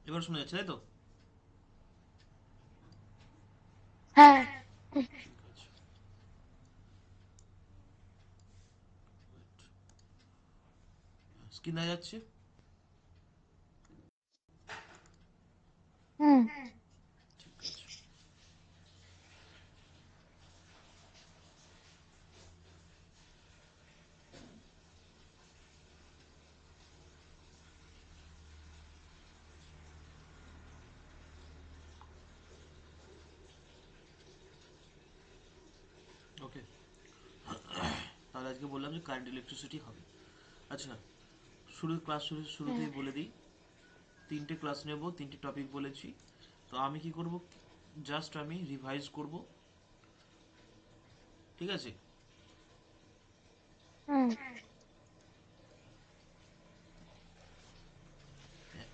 এবার শোনা যাচ্ছে, তাই তো? হ্যাঁ। ঠিক আছে। স্ক্রিন দেখা যাচ্ছে? হুম। ঠিক আছে। ওকে, তাহলে আজকে বললাম যে কারেন্ট ইলেকট্রিসিটি হবে। আচ্ছা, ক্লাস হুম। শুরুতেই বলে দিই, 3টে ক্লাস নেব, 3টে টপিক বলেছি। তো আমি কি করব, জাস্ট আমি রিভাইজ করব, ঠিক আছে? হুম।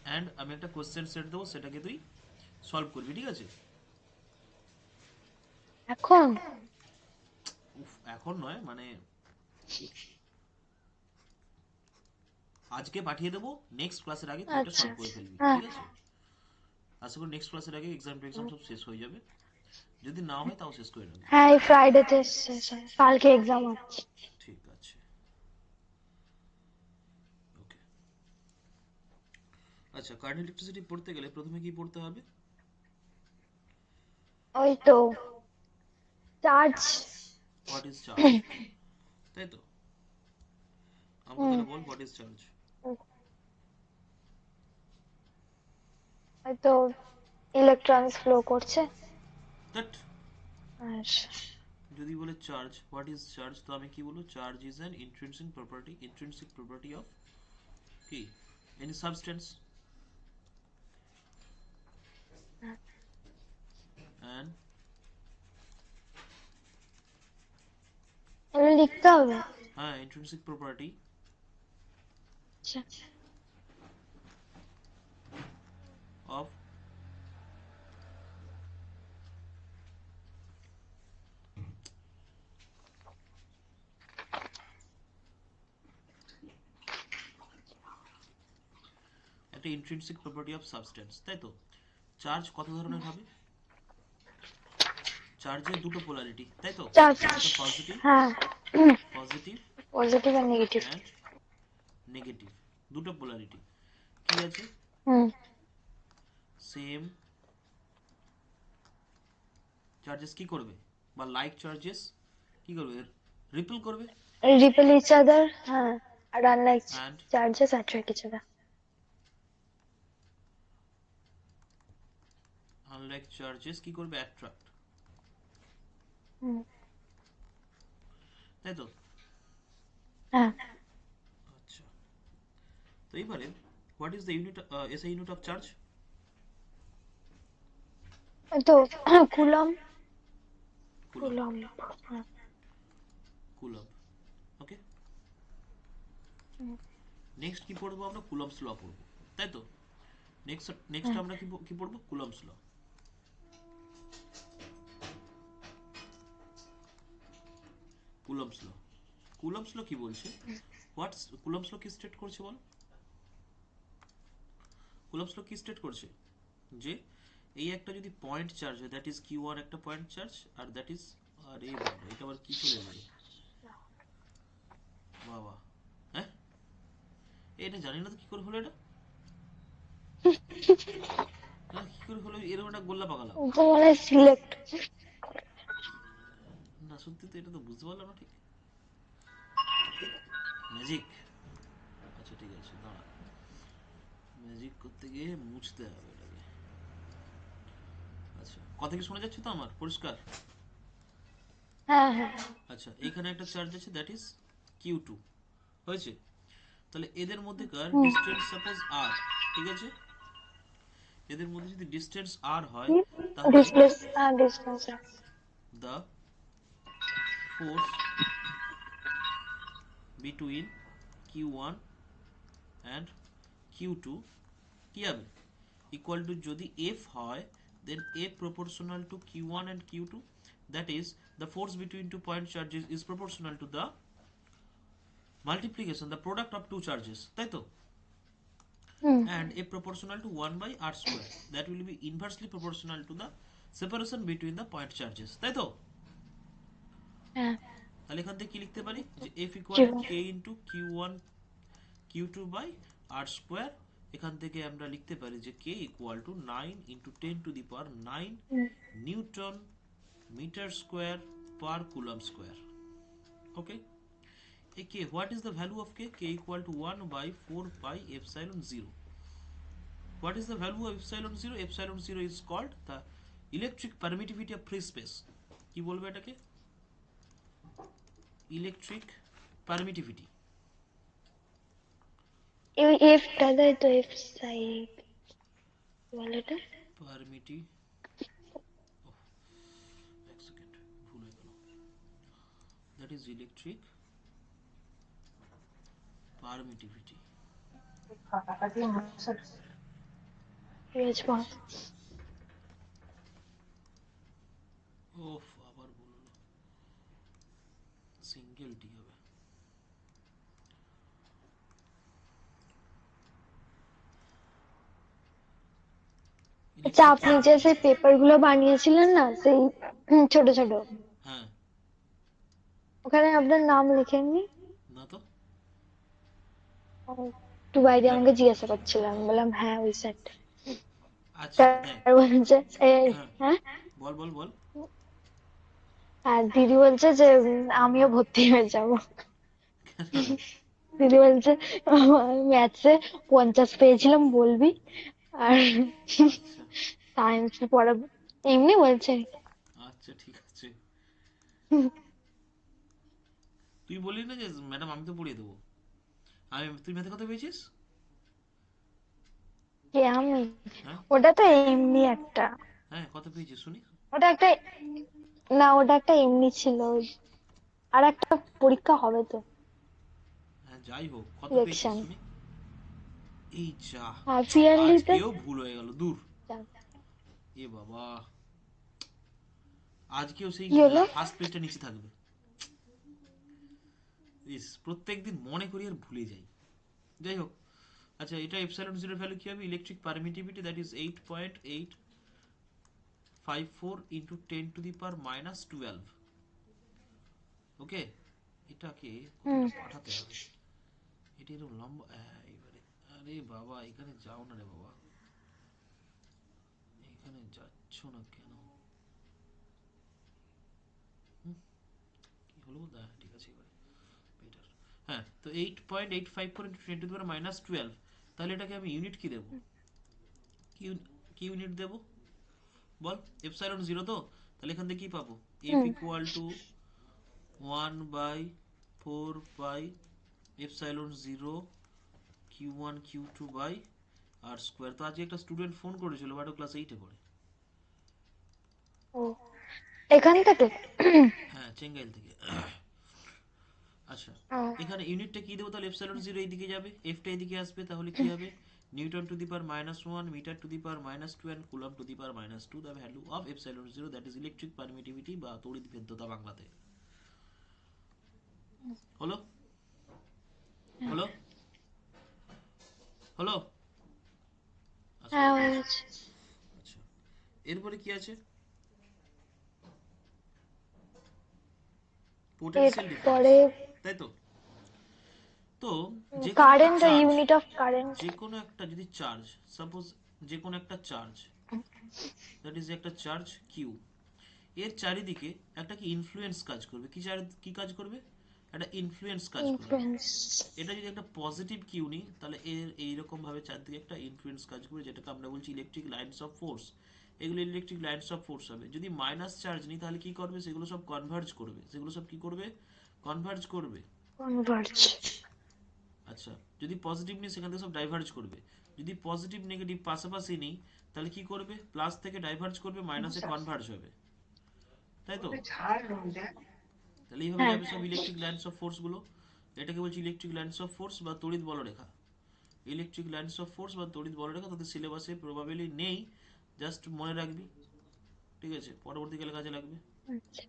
অ্যান্ড আমি একটা কোশ্চেন সেট দেবো, সেটাকে তুই সলভ করবি, ঠিক আছে? এখন? উফ, এখন নয়, মানে আজকে পাঠিয়ে দেবো, নেক্সট ক্লাসের আগে তুই এটা আচ্ছা। সলভ করে ফেলবি, হ্যাঁ। ঠিক আছে? আশা করি নেক্সট ক্লাসের আগে এক্সাম সব শেষ হয়ে যাবে। যদি না হয় তাও শেষ করে নেবো। হ্যাঁ, এই ফ্রাইডেতে শেষ হয়, কালকে এক্সাম আছে। ঠিক আছে, ওকে। আচ্ছা, কারেন্ট ইলেকট্রিসিটি পড়তে গেলে প্রথমে কি পড়তে হবে? ওই তো চার্জ। হোয়াট ইজ চার্জ, তাই তো? আমাকে হুম। তাহলে বল, হোয়াট ইজ চার্জ? ওই তো ইলেকট্রনস ফ্লো করছে। দ্যাট, আর যদি বলে চার্জ, হোয়াট ইজ চার্জ, তো আমি কি বলবো? Charge is an intrinsic property of কি, এনি সাবস্টেন্স, অ্যান্ড এগুলো লিখতে হবে? হ্যাঁ, ইন্ট্রিনসিক প্রপার্টি আচ্ছা। অফ একটা ইন্ট্রিনসিক প্রপার্টি অফ সাবস্টেন্স, তাই তো? চার্জ কত ধরনের হবে? চার্জের দুটো পোলারিটি, তাই তো? চার্জ। একটা পজিটিভ, হ্যাঁ। পজিটিভ পজিটিভ আর নেগেটিভ। অ্যান্ড নেগেটিভ, দুটো পোলারিটি। কি আছে? হুম। সেম চার্জেস কি করবে, বা লাইক চার্জেস কি করবে, রিপেল করবে। রিপেল ইচ আদার, হ্যাঁ। আর unlike and charges attract each other. Unlike charges কি করবে, অ্যাট্রাক্ট, হুম। তাই তো? হ্যাঁ। আচ্ছা, তো এবারে what is the unit, SI unit of charge? ওই তো কুলম। Coulomb, coulomb. হ্যাঁ। কুলম্ব, ওকে। হুম। নেক্সট কি পড়বো আমরা? কুলম্বস ল পড়বো, তাই তো? নেক্সট নেক্সট হ্যাঁ। আমরা কি পড়বো? Coulomb's law. Coulomb's law, Coulomb's law কি বলছে? হোয়াটস কুলম্বস ল কি স্টেট করছে বল? কুলম্বস ল কি স্টেট করছে? যে এই একটা যদি পয়েন্ট চার্জ হয়, দ্যাট ইজ কিউ আর একটা পয়েন্ট চার্জ, আর দ্যাট ইজ, আরে বাবা, এটা আবার কি চলে এলো রে বাবা, হ্যাঁ? এটা জানি না তো কি করে হলো এটা, কি করে হলো এরকম একটা গোল্লা পাকালাম। তো মানে সিলেক্ট। না সত্যি তো, এটা তো বুঝতে পারলাম না ঠিক। ম্যাজিক, আচ্ছা ঠিক আছে, দাঁড়া, ম্যাজিক করতে গিয়ে মুছতে হবে এটাকে। আচ্ছা, কথা কি শোনা যাচ্ছে তো আমার পরিষ্কার? হ্যাঁ, হ্যাঁ। আচ্ছা, এইখানে একটা চার্জ আছে, দ্যাট ইজ কিউ টু, হয়েছে? তাহলে এদের মধ্যেকার হুম। ডিস্টেন্স সাপোজ আর, ঠিক আছে? এদের মধ্যে যদি ডিস্টেন্স আর হয়, কি? তাহলে ডিসপ্লেস, হ্যাঁ, displace. The force between Q one and Q two কি হবে? ইকুয়াল টু, যদি এফ হয়, then A proportional to Q1 and Q2, that is the force between two point charges is proportional to the multiplication, the product of two charges, তাই তো? and A proportional to 1 by R square. That will be inversely proportional to the separation between the point charges. তাই তো? হ্যাঁ তাহলে এখান থেকে কি লিখতে পারি যে F equal to কিভাবে? K into Q1 Q2 by R square. এখান থেকে আমরা লিখতে পারি যে K equal to 9 into 10 to the power 9 hmm, Newton meter square per coulomb square. Okay. A K, what is the value of K? K equal to 1 by 4 pi epsilon 0. What is the value of epsilon 0? Epsilon 0 is called the electric permittivity of free space. কি বলবো এটাকে? Electric permittivity. এই এফটা তাই তো, F side বলে এটা। Permitti. Oh, এক second ভুল হয়ে গেল। That is electric permittivity. Response. ওফ আবার ভুল হলো। সিঙ্গেল টি হবে। আচ্ছা, Electric আপনি যে সেই পেপার গুলো বানিয়েছিলেন না, সেই ছোট ছোট, হ্যাঁ ওখানে আপনার নাম লেখেননি? না তো একটু বাইরে দেখ আমাকে জিজ্ঞাসা করছিলাম, আমি বললাম হ্যাঁ ওই স্যার। আচ্ছা দেখ স্যার বলছে এই, হ্যাঁ হ্যাঁ, বল বল বল আর দিদি বলছে যে আমিও ভর্তি হয়ে যাব। দিদি বলছে ম্যাথসে 50 পেয়েছিলাম বলবি, আর আচ্ছা সায়েন্স পড়াবো, এমনি বলছে। আচ্ছা ঠিক আছে তুই বললি না যে ম্যাডাম আমি তো পড়িয়ে দেবো তুই ম্যাথে কত পেয়েছিস কে আমি? হ্যাঁ ওটা তো এমনি একটা, হ্যাঁ কত পেয়েছিস শুনি ওটা একটা, না ওটা একটা এমনি ছিল, আর একটা পরীক্ষা হবে তো, হ্যাঁ যাই হোক কত পেয়েছিস ইলেকশন, শুনি এই যা হাফ ইয়ারলিতে। আজকেও ভুল হয়ে গেল দূর এ বাবা আজকেও সেই কি হলো? ফার্স্ট পেজটা নিচে থাকবে ইস প্রত্যেকদিন মনে করি আর ভুলে যাই যাই হোক আচ্ছা এটা এপসাইলন জিরোর ভ্যালু কি হবে electric permittivity that is 8.854 into 10 two the power minus 12 ওকে এটাকে হুম, কোথাটা পাঠাতে হবে এটা এরকম লম্বা এবারে আরে বাবা এখানে যাও না রে বাবা এখানে যাচ্ছ না কেন হুম, কি হলো ঠিক আছে এবারে বেটার হ্যাঁ তো 8.854 into 10 two the power minus 12 তাহলে এটাকে আমি ইউনিট কি দেবো কি কি ইউনিট দেবো বল এপসাইলন জিরো তো তাহলে এখান থেকে কি পাবো এফ হুম, equal to 1/4 pi epsilon zero Q1 Q2 by R square তো আজকে একটা স্টুডেন্ট ফোন করেছিল বাট ও ক্লাস 8 পড়ে ও এখান থেকে। হ্যাঁ চেঙ্গাইল থেকে আচ্ছা ও, এখানে ইউনিটটা কি দেবো তাহলে এপসাইলন জিরো এইদিকে যাবে এফটা এদিকে আসবে তাহলে কি হবে newton to the power -1 metre to the power -2 and coulomb to the power -2 the value of epsilon zero that is electric permittivity বা তড়িৎ ভেদ্যতা বাংলাতে হলো হলো হলো আচ্ছা হ্যাঁ ওকে হয়েছে। আচ্ছা এরপরে কি আছে পোটেনশিয়াল ডিফারেন্স এরপরে তাই তো তো যে কোনো একটা current, charge unit of current. যে কোনো একটা যদি চার্জ সাপোজ যে কোনো একটা চার্জ দ্যাট ইজ একটা চার্জ কিউ এর চারিদিকে একটা কি ইনফ্লুয়েন্স কাজ করবে কি কাজ করবে একটা ইনফ্লুয়েন্স কাজ করবে ইনফ্লুয়েন্স। এটা যদি একটা পজিটিভ কিউ নিই তাহলে এর এইরকম ভাবে চারদিকে একটা ইনফ্লুয়েন্স কাজ করবে যেটাকে আমরা বলছি ইলেকট্রিক লাইনস অফ ফোর্স এগুলো ইলেকট্রিক লাইনস অফ ফোর্স হবে যদি মাইনাস চার্জ নিই তাহলে কি করবে সেগুলো সব কনভার্জ করবে সেগুলো সব কি করবে কনভার্জ করবে কনভার্জ। আচ্ছা যদি পজিটিভ নিই সেখান থেকে সব ডাইভার্জ করবে যদি পজিটিভ নেগেটিভ পাশাপাশি নিই তাহলে কি করবে প্লাস থেকে ডাইভার্জ করবে মাইনাসে কনভার্জ হবে তাই তো তাহলে এইভাবে হ্যাঁ, যাবে সব ইলেকট্রিক লাইনস অফ ফোর্স গুলো এটাকে বলছি ইলেকট্রিক লাইনস অফ ফোর্স বা তড়িৎ বলরেখা ইলেকট্রিক লাইনস অফ ফোর্স বা তড়িৎ বলরেখা তোদের সিলেবাসে প্রবাবিলি নেই জাস্ট মনে রাখবি ঠিক আছে পরবর্তীকালে কাজে লাগবে আচ্ছা,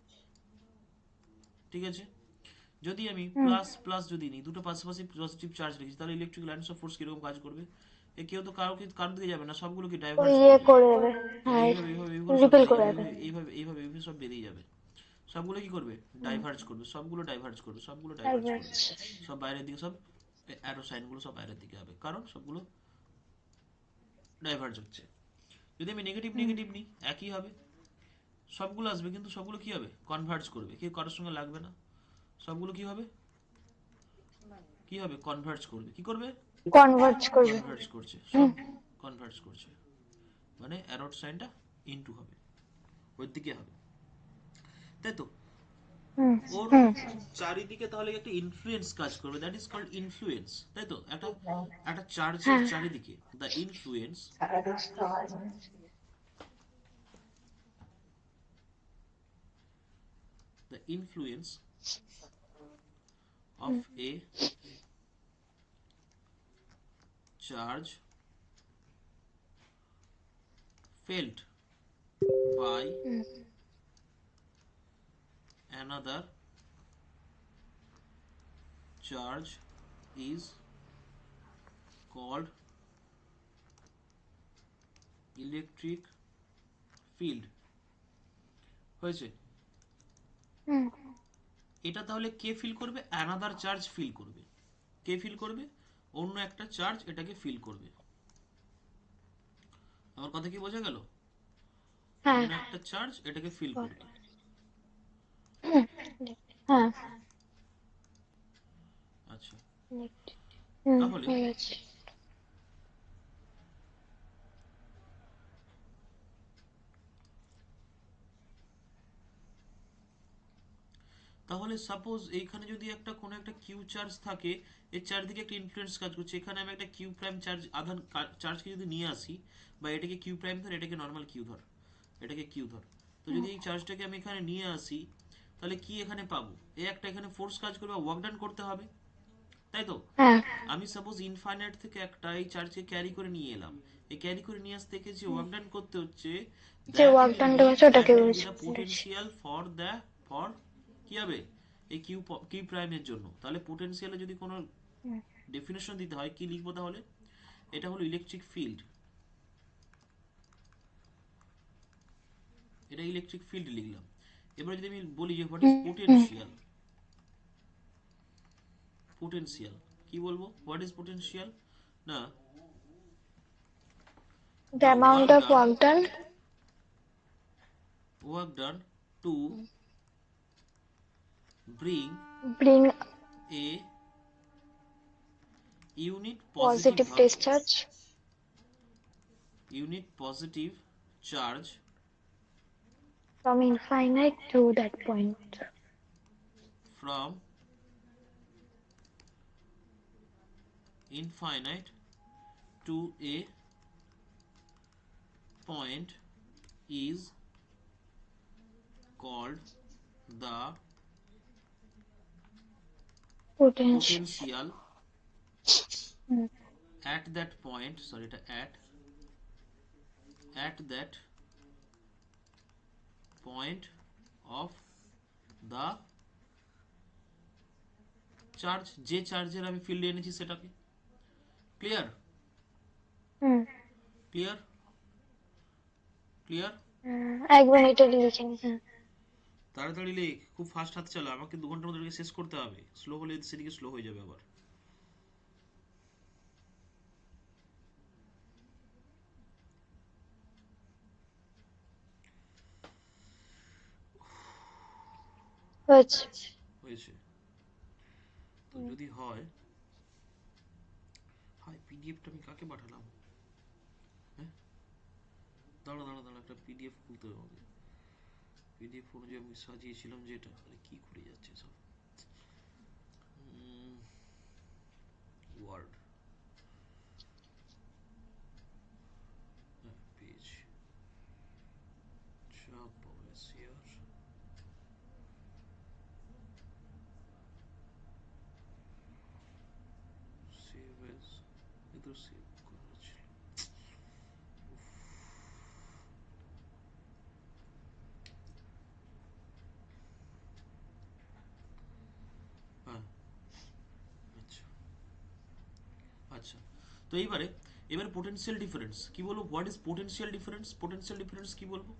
ঠিক আছে যদি আমি হুম, প্লাস প্লাস যদি নিই দুটো পাশাপাশি পজিটিভ চার্জ রেখেছি তাহলে ইলেকট্রিক লাইনস অফ ফোর্স কিরকম কাজ করবে এ কেউ তো কারোর দিকে যাবে না, সবগুলো কি ওই ডাইভার্জ ইয়ে করবে। করে দেবে, তো হ্যাঁ, এইভাবে এইভাবে এইভাবে সব রিপেল বেরিয়ে করে যাবে, দেবে। এইভাবে এইভাবে এইভাবে সব বেরিয়ে যাবে। সবগুলো কি করবে, হুম, ডাইভার্জ করবে, সবগুলো ডাইভার্জ করবে, সবগুলো ডাইভার্জ একবার। করবে। সব বাইরের দিকে, সব অ্যারো সাইনগুলো সব বাইরের দিকে হবে, কারণ সবগুলো ডাইভার্জ হচ্ছে। যদি আমি নেগেটিভ হুম, নেগেটিভ নিই, একই হবে, সবগুলো আসবে, কিন্তু সবগুলো কি হবে, কনভার্জ করবে, কেউ কারোর সঙ্গে লাগবে না। সবগুলো কি হবে, কি হবে, কনভার্জ করবে। কি করবে, কনভার্জ করবে। কনভার্জ করছে, হুম, সব কনভার্জ করছে, মানে অ্যারোড সাইনটা ইনটু হবে, ওর দিকে হবে, তাই তো। হুম, ওর হুম, চারিদিকে তাহলে একটা ইনফ্লুয়েন্স কাজ করবে, দ্যাট ইজ কল্ড ইনফ্লুয়েন্স, তাই তো। একটা একটা চার্জের হ্যাঁ, চারিদিকে the influence, the influence of hmm, a charge felt by hmm, another charge is called electric field। হয়েছে। হুম, এটা তাহলে কে ফিল করবে, অ্যানাদার চার্জ ফিল করবে। কে ফিল করবে, অন্য একটা চার্জ এটাকে ফিল করবে। আমার কথা কি বোঝা গেল, হ্যাঁ, অন্য একটা চার্জ এটাকে ফিল করবে। হুম, হ্যাঁ, আচ্ছা, হুম, তাহলে হয়ে গেছে। তাহলে সাপোজ এইখানে যদি একটা কোনো একটা কিউ চার্জ থাকে, এর চারদিকে একটা ইনফ্লুয়েন্স কাজ করছে, এখানে আমি একটা কিউ প্রাইম চার্জ আধান চার্জকে যদি নিয়ে আসি, বা এটাকে কিউ প্রাইম ধর, এটাকে নর্মাল কিউ ধর, এটাকে কিউ ধর, তো যদি এই চার্জটাকে আমি এখানে নিয়ে আসি, তাহলে কি এখানে পাবো, এ একটা এখানে ফোর্স কাজ করবে, ওয়ার্ক ডান করতে হবে, তাই তো। হ্যাঁ, আমি সাপোজ ইনফাইনাইট থেকে একটা এই চার্জকে ক্যারি করে নিয়ে এলাম, এই ক্যারি করে নিয়ে আসতে থেকে যে ওয়ার্ক ডান করতে হচ্ছে, যে ওয়ার্ক ডানটা হচ্ছে দ্যাট ওটাকে উইল বি বলছি, দ্য বুঝেছি। পোটেনশিয়াল ফর দ্য, ফর কি হবে, এই কিউ কিউ প্রাইমের জন্য। তাহলে পোটেনশিয়ালে যদি কোনো হুম, ডেফিনেশন দিতে হয়, কি লিখবো তাহলে, এটা হলো ইলেকট্রিক ফিল্ড, এটা ইলেকট্রিক ফিল্ড লিখলাম। এবার যদি আমি বলি যে what is hmm, hmm, potential, potential কি বলবো, হোয়াট ইজ পোটেনশিয়াল, না, the the amount work of done, work done, work done to bring bring a unit positive positive discharge unit positive charge from infinite to that point. from infinite to a point is called the potential. potential at that point, sorry, এটা at that point of the charge, যে চার্জের আমি ফিল্ডে এনেছি সেটাকে। Clear, হুম, clear, clear. একবার এটা লিখে নি, হ্যাঁ। তাড়াতাড়ি লেখ, খুব ফাস্ট হাত চালা, আমাকে 2 ঘন্টার মধ্যে শেষ করতে হবে, স্লো হলে সেদিকে স্লো হয়ে যাবে আবার। হয়েছে। হয়েছে, তো যদি হয়, হাই পিডিএফটা আমি কাকে পাঠালাম, হ্যাঁ, দাঁড়া দাঁড়া দাঁড়া, একটা পিডিএফ খুলতে হবে আমাকে, পিডিএফ অনুযায়ী আমি সাজিয়েছিলাম যেটা, আরে কি করে যাচ্ছে সব, ওয়ার্ড, পেজ, চাপ পাবে শেয়ার, সেভ এস, এ তো সেভ করা ছিল, হ্যাঁ, আচ্ছা, আচ্ছা। তো এইবারে এবার পোটেনশিয়াল ডিফারেন্স কি বলবো, what is potential difference? Potential difference কি বলবো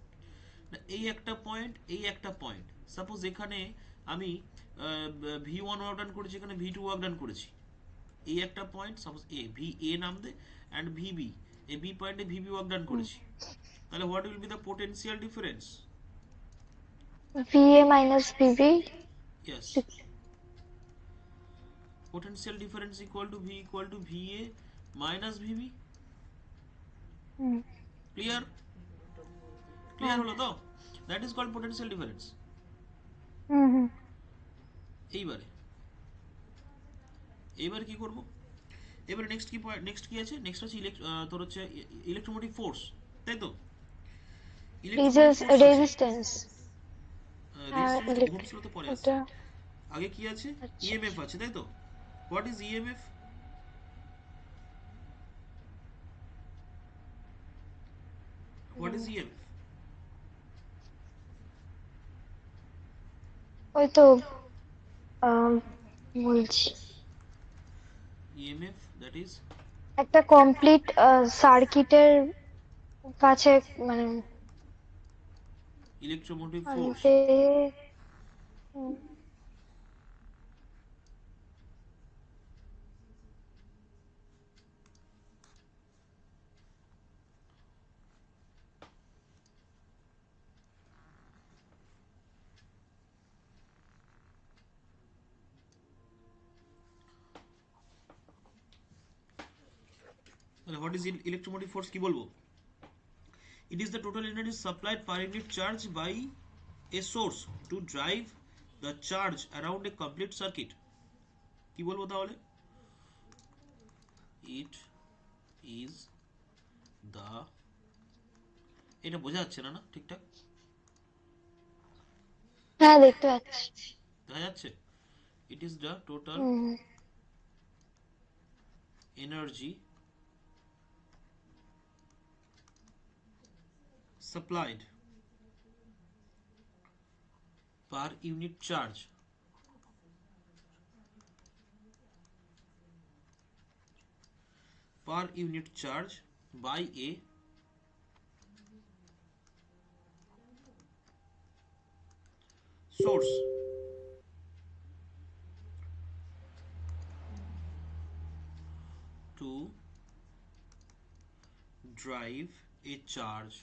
না, এই একটা পয়েন্ট, এই একটা পয়েন্ট, সাপোজ এখানে আমি V1 ওয়ার্ক ডান করেছি, এখানে V2 ওয়ার্ক ডান করেছি, এই একটা point, suppose A V A নাম দে অ্যান্ড ভিবি, এই বি পয়েন্টে ভিবি ওয়ার্ক ডান করেছি, তাহলে what will be the potential difference? VA minus VB. Yes, potential difference equal to V equal to VA minus VB. Hmm, Clear? Clear হ্যাঁ, হলো তো? That is called potential difference. হুম হুম। এইবারে এবার কি করব, এবারে নেক্সট কি পয়েন্ট, নেক্সট কি আছে, নেক্সট আছে তোর হচ্ছে ইলেকট্রোমোটিভ ফোর্স, তাই তো? ইলেকট্রোমোটিভ ফোর্স আছে, রেজিস্ট্যান্স আর রেজিস্ট্যান্স তো ওহমস ল তো পরে আসছে, এটা। আগে কি আছে, আচ্ছা। ইএমএফ আছে, তাই তো? What is EMF? What hmm, is EMF? ওই তো আম, বলছি, ইএমএফ দ্যাট ইজ একটা কমপ্লিট সার্কিটের কাছে, মানে ইলেকট্রোমোটিভ ফোর্স। আনতে। হুম, তাহলে হোয়াট ইজ ইলেকট্রোমোটিভ ফোর্স কি বলবো? It is the total energy supplied per unit charge by a source to drive the charge around a complete circuit. কি বলবো তাহলে? It is the, এটা বোঝা যাচ্ছে না না ঠিকঠাক? হ্যাঁ দেখতে পাচ্ছি। দেখা যাচ্ছে? It is the total hmm, energy supplied per unit charge by a source to drive a charge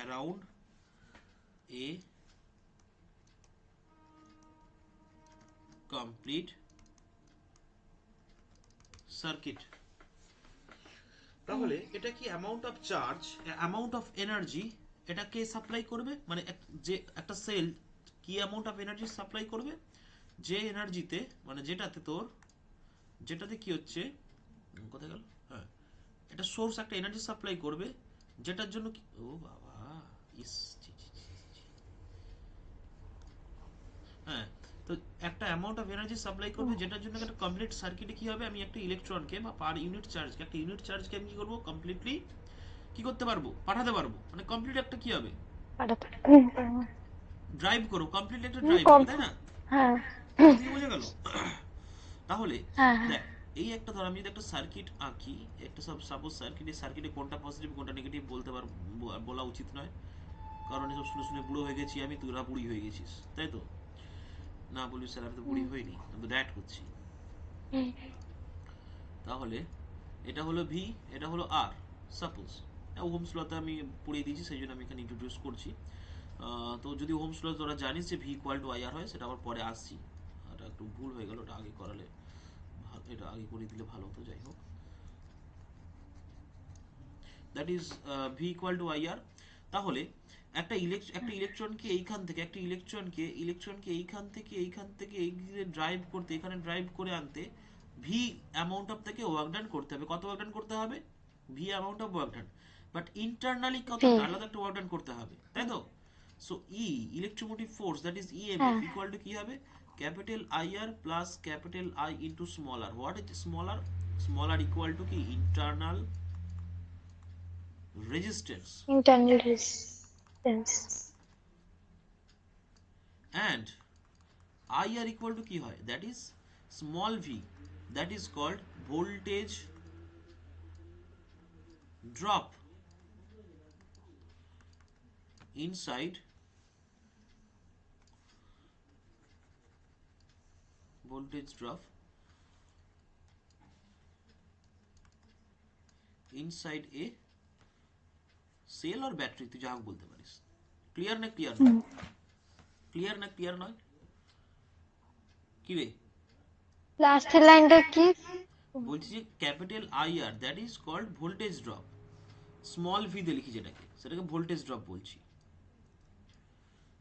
around a complete circuit. তাহলে এটা কি amount of charge, amount of energy, এটা কে সাপ্লাই করবে, মানে যে একটা সেল কি অ্যামাউন্ট অফ এনার্জি সাপ্লাই করবে, যে এনার্জিতে, মানে যেটাতে তোর, যেটাতে কি হচ্ছে, কোথায় গেল, হ্যাঁ, এটা সোর্স একটা এনার্জি সাপ্লাই করবে, যেটার জন্য ও বাবা, ইস, ছি, ছি, ছি, ছি। হ্যাঁ, তো একটা অ্যামাউন্ট অফ এনার্জি সাপ্লাই করবে, যেটার জন্য একটা কমপ্লিট সার্কিটে কি হবে, আমি একটা ইলেকট্রনকে বা পার ইউনিট চার্জকে, একটা ইউনিট চার্জকে আমি কি করবো, কমপ্লিটলি কি করতে পারবো, পাঠাতে পারবো, মানে কমপ্লিট একটা কি হবে, পাঠাতে। ড্রাইভ করো, কমপ্লিট একটা হুম, ড্রাইভ কম। হবে, তাই না? হ্যাঁ, কথা কি বোঝা গেল? তাহলে হ্যাঁ, হ্যাঁ। দেখ, এই একটা ধর আমি যদি একটা সার্কিট আঁকি, একটা সাপোজ সার্কিটে কোনটা পজিটিভ কোনটা নেগেটিভ বলতে বলা উচিত নয়, কারণ এসব শুনে শুনে বুড়ো হয়ে গেছি আমি, তোরা বুড়ি হয়ে গেছিস, তাই তো? না বলবি স্যার আমি তো বুড়ি হুম, হইনি, আমি তো দ্যাট করছি। হুম, তাহলে এটা হলো ভি, এটা হলো আর, সাপোজ ওহমস লতে আমি পড়িয়ে দিয়েছি, সেই জন্য আমি এখানে ইন্ট্রোডিউস করছি। তো যদি ওহমস ল তোরা জানিস যে ভি ইকুয়াল টু আই আর হয়, সেটা আবার পরে আসছি, এটা একটু ভুল হয়ে গেল, ওটা আগে করালে এটা আগে করে দিলে ভালো হতো, যাই হোক। That is V equal to I R. তাহলে একটা ইলেকট্রনকে এইখান থেকে, একটা ইলেকট্রনকে এইখান থেকে এই ড্রাইভ করতে, এখানে ড্রাইভ করে আনতে ভি অ্যামাউন্ট অফ থেকে ওয়ার্ক ডান করতে হবে, কত ওয়ার্ক ডান করতে হবে, V amount of work done, but internally কত ভি। আলাদা একটা ওয়ার্ক ডান করতে হবে, তাই তো? So E, electromotive force that is EMF হ্যাঁ, ইকুয়াল টু কি হবে, capital I R plus capital I into small R. What is small R? Small R equal to কি, internal resistance, internal resistance. and IR equal to কি হয়, that is small v, that is called voltage drop inside voltage drop inside a cell আর battery, তুই যা হোক বলতে পারিস। Clear না ক্লিয়ার নয়? ক্লিয়ার না ক্লিয়ার নয়? কি রে লাস্টের লাইনটা কি? বলছি যে capital IR that is called voltage drop, small V দিয়ে লিখি যেটাকে, সেটাকে ভোল্টেজ ড্রপ বলছি,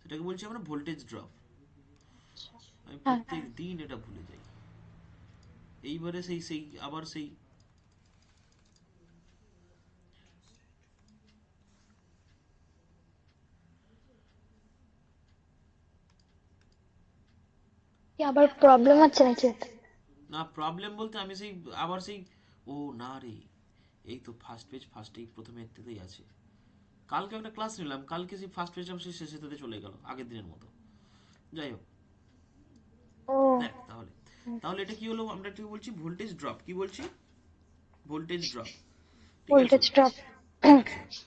সেটাকে বলছি আমরা ভোল্টেজ ড্রপ। আমি হ্যাঁ, প্রত্যেক দিন এটা ভুলে যাই। এইবারে সেই সেই আবার সেই কি আবার প্রবলেম হচ্ছে নাকি এটা? না প্রবলেম বলতে আমি সেই আবার সেই, ও না রে, এই তো ফার্স্ট পেজ ফার্স্টেই প্রথমে একটাতেই আছে। কালকে একটা ক্লাস নিলাম, কালকে সেই ফার্স্ট পেজ সেই শেষেতে চলে গেল আগের দিনের মতো। যাই হোক, ও দেখ তাহলে, তাহলে এটা কি হলো, আমরা কি বলছি, ভোল্টেজ ড্রপ, কি বলছি, ভোল্টেজ ড্রপ, ঠিক আছে। Voltage drop. আচ্ছা,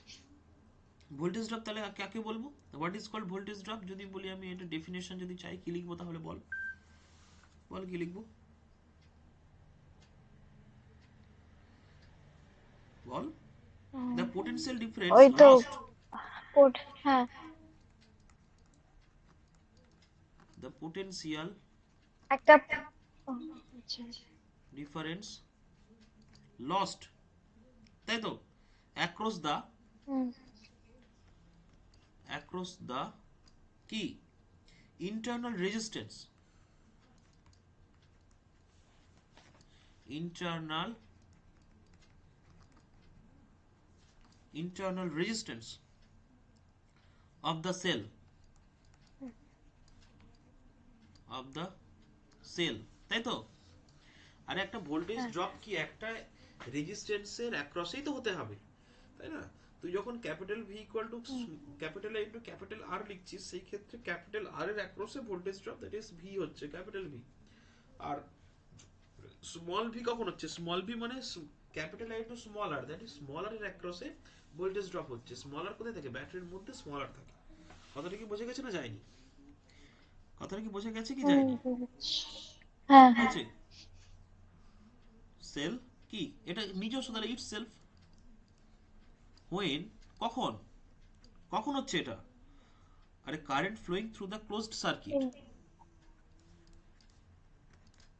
ভোল্টেজ ড্রপ তাহলে কাকে বলবো, what is called voltage drop, যদি বলি আমি এটা ডেফিনেশন যদি চাই কি লিখবো, তাহলে বল, বল কি লিখবো, বল। The potential difference ওই তো lost, হ্যাঁ, the potential একটা আচ্ছা, difference lost, তাই তো, across the হুম, কি internal resistance, internal resistance of the cell, of the cell, তাই তো। আর একটা ভোল্টেজ হ্যাঁ, ড্রপ কি একটা রেজিস্ট্যান্সের অ্যাক্রসেই তো হতে হবে, তাই না। তুই যখন capital V equal to capital I into capital R লিখছিস, সেই ক্ষেত্রে ক্যাপিটাল আর এর অ্যাক্রসে voltage drop that is V হচ্ছে ক্যাপিটাল ভি। আর স্মল ভি কখন হচ্ছে, স্মল ভি মানে capital I to small R, that is small R এর অ্যাক্রসে ভোল্টেজ ড্রপ হচ্ছে। স্মল আর কোথায় থাকে, ব্যাটারির মধ্যে স্মল আর থাকে। কথাটা কি বোঝা গেছে না যায়নি, কথাটা কি বোঝা গেছে কি হুম, যায়নি, বুঝেছি। হ্যাঁ, হ্যাঁ, হয়েছে। সেল কি এটা নিজস্ব, তাহলে ইট সেলফ হোয়েন, কখন, কখন হচ্ছে এটা, আরে current flowing through the closed circuit,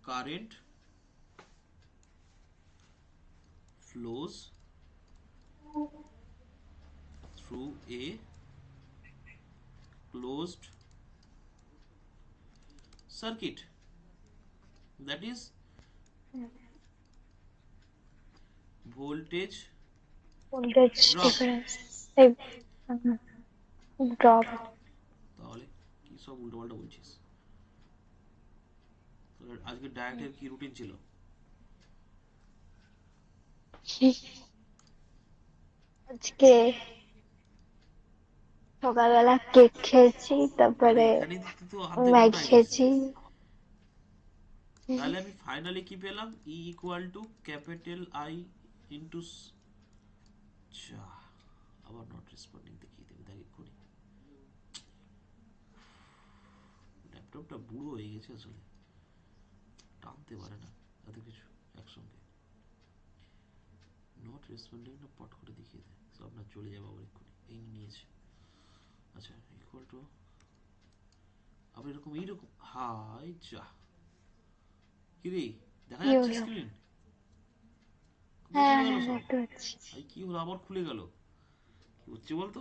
current flows through a closed circuit, that is voltage voltage drop. Difference, এই ড্রপ। তাহলে কি সব উল্টোপাল্টা বলছিস, তাহলে আজকে ডায়েটের কি রুটিন ছিল, আজকে সকালবেলা কেক খেয়েছি, আরে তারপরে এখানে তো অর্ধেক ম্যাগি মোটাই গেছে। খেয়েছি। তাহলে আমি ফাইনালি কি পেলাম, E equal to capital I into, আবার নট রেসপন্ডিং দেখিয়ে দেবে দেখ এক্ষুনি, ল্যাপটপটা বুড়ো হয়ে গেছে আসলে, টানতে পারে না এত কিছু একসঙ্গে। নট রেসপন্ডিং না পট করে দেখিয়ে দেয়, সব না চলে যাবে আবার এক্ষুনি, এই নিয়েছে। আচ্ছা ইকুয়াল টু, আবার এরকম এইরকম, হাই যা, কি রে দেখা কি যাচ্ছে হলো? স্ক্রিন, কোথায় হ্যাঁ, চলে গেল হ্যাঁ, সব, দেখতে পাচ্ছি। এই কি হলো আবার খুলে গেল, কি হচ্ছে বলতো।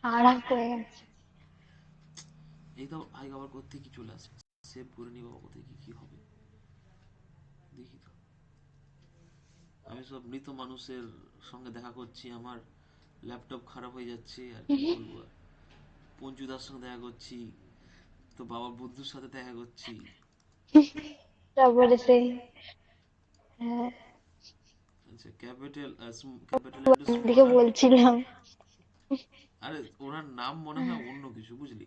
আরাম করে গেছে। এই তো আই আবার কোথায় কি চলে আসে, সেভ করে নি বাবা, কোথায় কি কি হবে দেখি তো। আমি সব মৃত মানুষের সঙ্গে দেখা করছি, আমার ল্যাপটপ খারাপ হয়ে যাচ্ছে আর কি বলবো আর। পঞ্চুদার সঙ্গে দেখা করছি, তো বাবার বন্ধুর সাথে দেখা করছি। তারপরে সেই হ্যাঁ, আচ্ছা ক্যাপিটাল, ক্যাপিটাল ইন্টু দিকে স্মল আর, বলছিলাম। আরে ওনার নাম মনে হয় অন্য কিছু বুঝলি,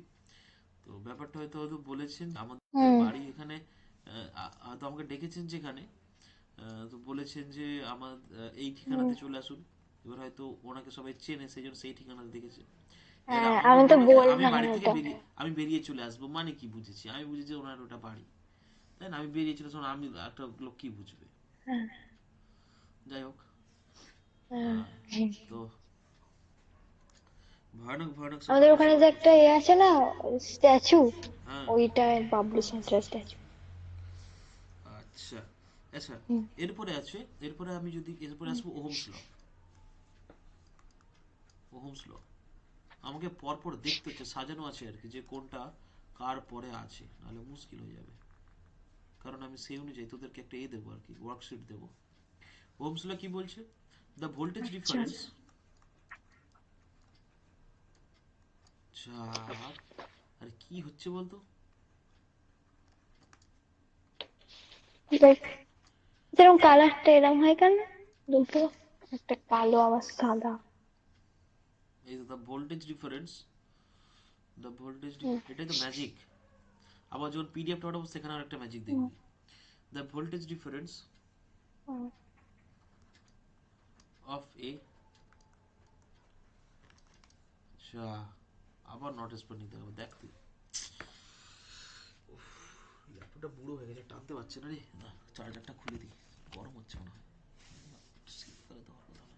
তো ব্যাপারটা হয়তো হয়তো বলেছেন আমাদের হুম। বাড়ি এখানে, হয়তো আমাকে ডেকেছেন যেখানে, তো বলেছেন যে আমার এই হুম। ঠিকানাতে চলে আসুন। এবার হয়তো ওনাকে সবাই চেনে, সেই জন্য সেই ঠিকানাতে দেখেছে। এবার হ্যাঁ, আমাকে আমি তো বললো যে আমি বললাম বাড়ি থেকে এটা। আমি বেরিয়ে চলে আসবো, মানে কি বুঝেছি? আমি বুঝেছি ওনার ওটা বাড়ি, তাই না? আমি বেরিয়ে চলে আসবো, আমি একটা লোক কি বুঝবে? হ্যাঁ। যাই হোক, হ্যাঁ। আহ, তো ভয়ানক ভয়ানক সব আমাদের ব্যাপার ওখানে স্যাপার যে একটা করছে। আছে না, স্ট্যাচু, হ্যাঁ। ওইটা বাবলু সেন্টার স্ট্যাচু। আচ্ছা, আচ্ছা। হুম। এরপরে আছে, এরপরে আমি যদি এরপরে আসবো ওহমস ল। ওহমস ল আমাকে পরপর দেখতে হচ্ছে, সাজানো আছে আর কি, যে কোনটা কার পরে আছে, নাহলে মুশকিল হয়ে যাবে। কারণ আমি সেই অনুযায়ী তোদেরকে একটা দেবো আর কি, ওয়ার্কশিট দেবো। ওহমস ল কি বলছে? দ্য ভোল্টেজ আচ্ছা। ডিফারেন্স, যার, আরে কি হচ্ছে বলতো? দেখ, যেরকম কালারটা এরকম হয় কেন? দুটো, একটা কালো আবার সাদা। এই the voltage difference, the voltage, hmm. এটাই তো ম্যাজিক। আবার যখন পিডিএফটা পাঠাবো সেখানে আর একটা ম্যাজিক হুম। দেখবি। The voltage difference hmm. Of A, আচ্ছা, আবার নট এক্সপার্ট নিতে হবে, দেখ তুই। ল্যাপটপটা বুড়ো হয়ে গেছে, টানতে পারছে না রে। চার্জারটা খুলে দিই, গরম হচ্ছে মনে হয়। শীতকালে তো আর কথা না।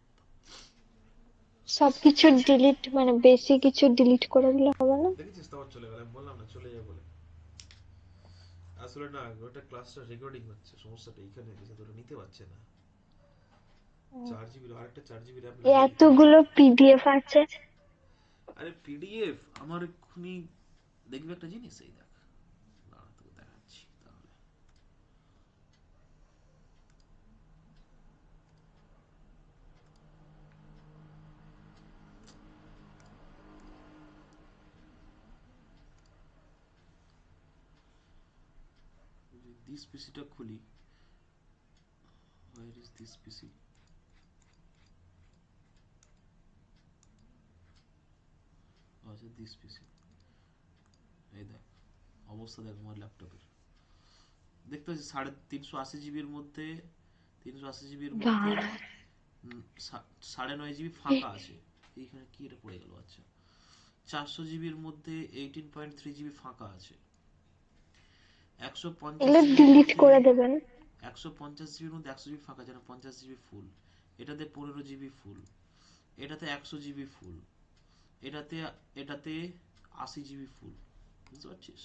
সবকিছু ডিলিট, মানে বেশি কিছু ডিলিট করে দিলে হবে না? দেখেছিস তো আবার চলে গেল, আমি বললাম না চলে যাবে বলে। আসলে না, ওটা ক্লাসটা রেকর্ডিং হচ্ছে, সমস্যাটা এইখানে এসে তোরা নিতে পারছে না। হুম। 4 জিবি, আরেকটা 4 জিবি র্যাম লাগিয়ে দিতে হবে। এতগুলো পিডিএফ আছে। আরে পিডিএফ আমার এক্ষুনি দেখবি একটা জিনিস, এই দেখ, দাঁড়া তোকে দেখাচ্ছি তাহলে। যদি দিস পিসিটা খুলি, where is this পিসি? আচ্ছা, দিস পিসি, এই দেখ অবস্থা, দেখ আমার ল্যাপটপের। দেখতে পাচ্ছি 380 জিবির মধ্যে, 380 জিবির মধ্যে দাঁড়া। 9.5 জিবি ফাঁকা আছে। এইখানে কি এটা পড়ে গেল? আচ্ছা, 400 জিবির মধ্যে 18.3 জিবি ফাঁকা আছে। একশো পঞ্চাশ এগুলো জিবির ডিলিট মধ্যে করে দেবেন। 150 জিবির মধ্যে 100 জিবি ফাঁকা আছে, 50 জিবি ফুল। এটাতে 15 জিবি ফুল। এটাতে 100 জিবি ফুল। এটাতে এটাতে 80 জিবি ফুল। বুঝতে পারছিস?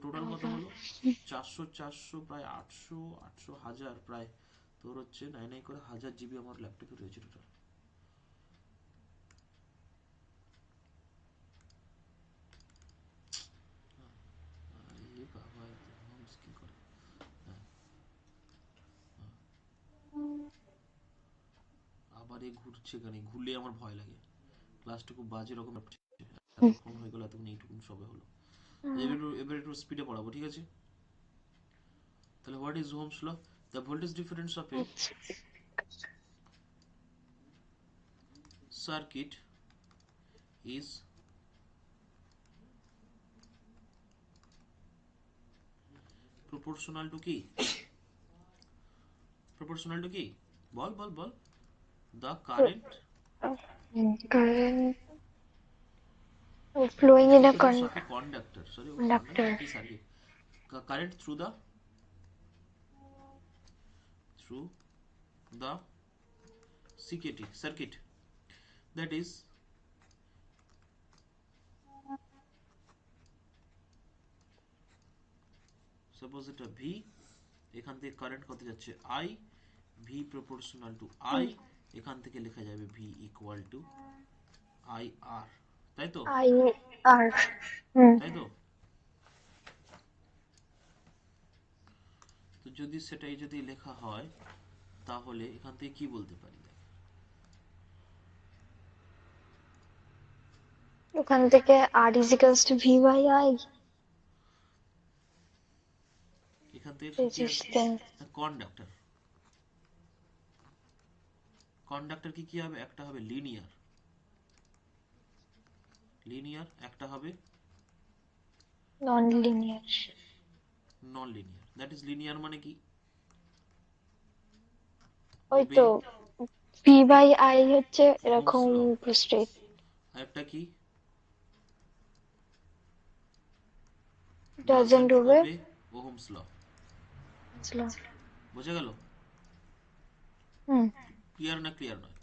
টোটাল কত হলো? 400 400 প্রায় 800, 800 হাজার, প্রায় তোর হচ্ছে নাই নাই করে 1000 জিবি আমার ল্যাপটপে রয়েছে টোটাল। আরে বাবা, মুশকিল করে। হ্যাঁ, আবার এ ঘুরছে কেন? ঘুরলে আমার ভয় লাগে। ক্লাসটা খুব বাজে রকম হচ্ছে। এতক্ষণ হয়ে গেল, এতক্ষণ এইটুকুন সবে হলো। এবার একটু স্পিডে পড়াবো, ঠিক আছে? তাহলে what is Ohm's law? The voltage difference of a circuit is proportional to কি? প্রপোর্শনাল টু কি? বল বল বল। The current Current flowing in a difference of a conductor, sorry ও কন্ডাক্টর conductor. কি সার্কিট, current through the circuit, that is, suppose এটা V, এখান থেকে কারেন্ট কত যাচ্ছে I, V proportional to I, এখান থেকে লেখা যাবে V equal to IR, তাই তো? IR. হুম। তাই তো? তো যদি সেটাই যদি লেখা হয়, তাহলে এখান থেকে কি বলতে পারি? ওখান থেকে R is equals to V by I. এখান থেকে কি আসবে? Resistance. কন্ডাক্টর। কন্ডাক্টর কি কি হবে? একটা হবে লিনিয়ার, একটা হবে non linear. Non linear, that is linear মানে কি? ওই ওবে তো পি বাই আই হচ্ছে ওহমস এরকম ল। স্ট্রেট। আরেকটা কি? Doesn't doesn't obey. Obey Ohm's law. বোঝা গেল? হুম। ক্লিয়ার না ক্লিয়ার নয়?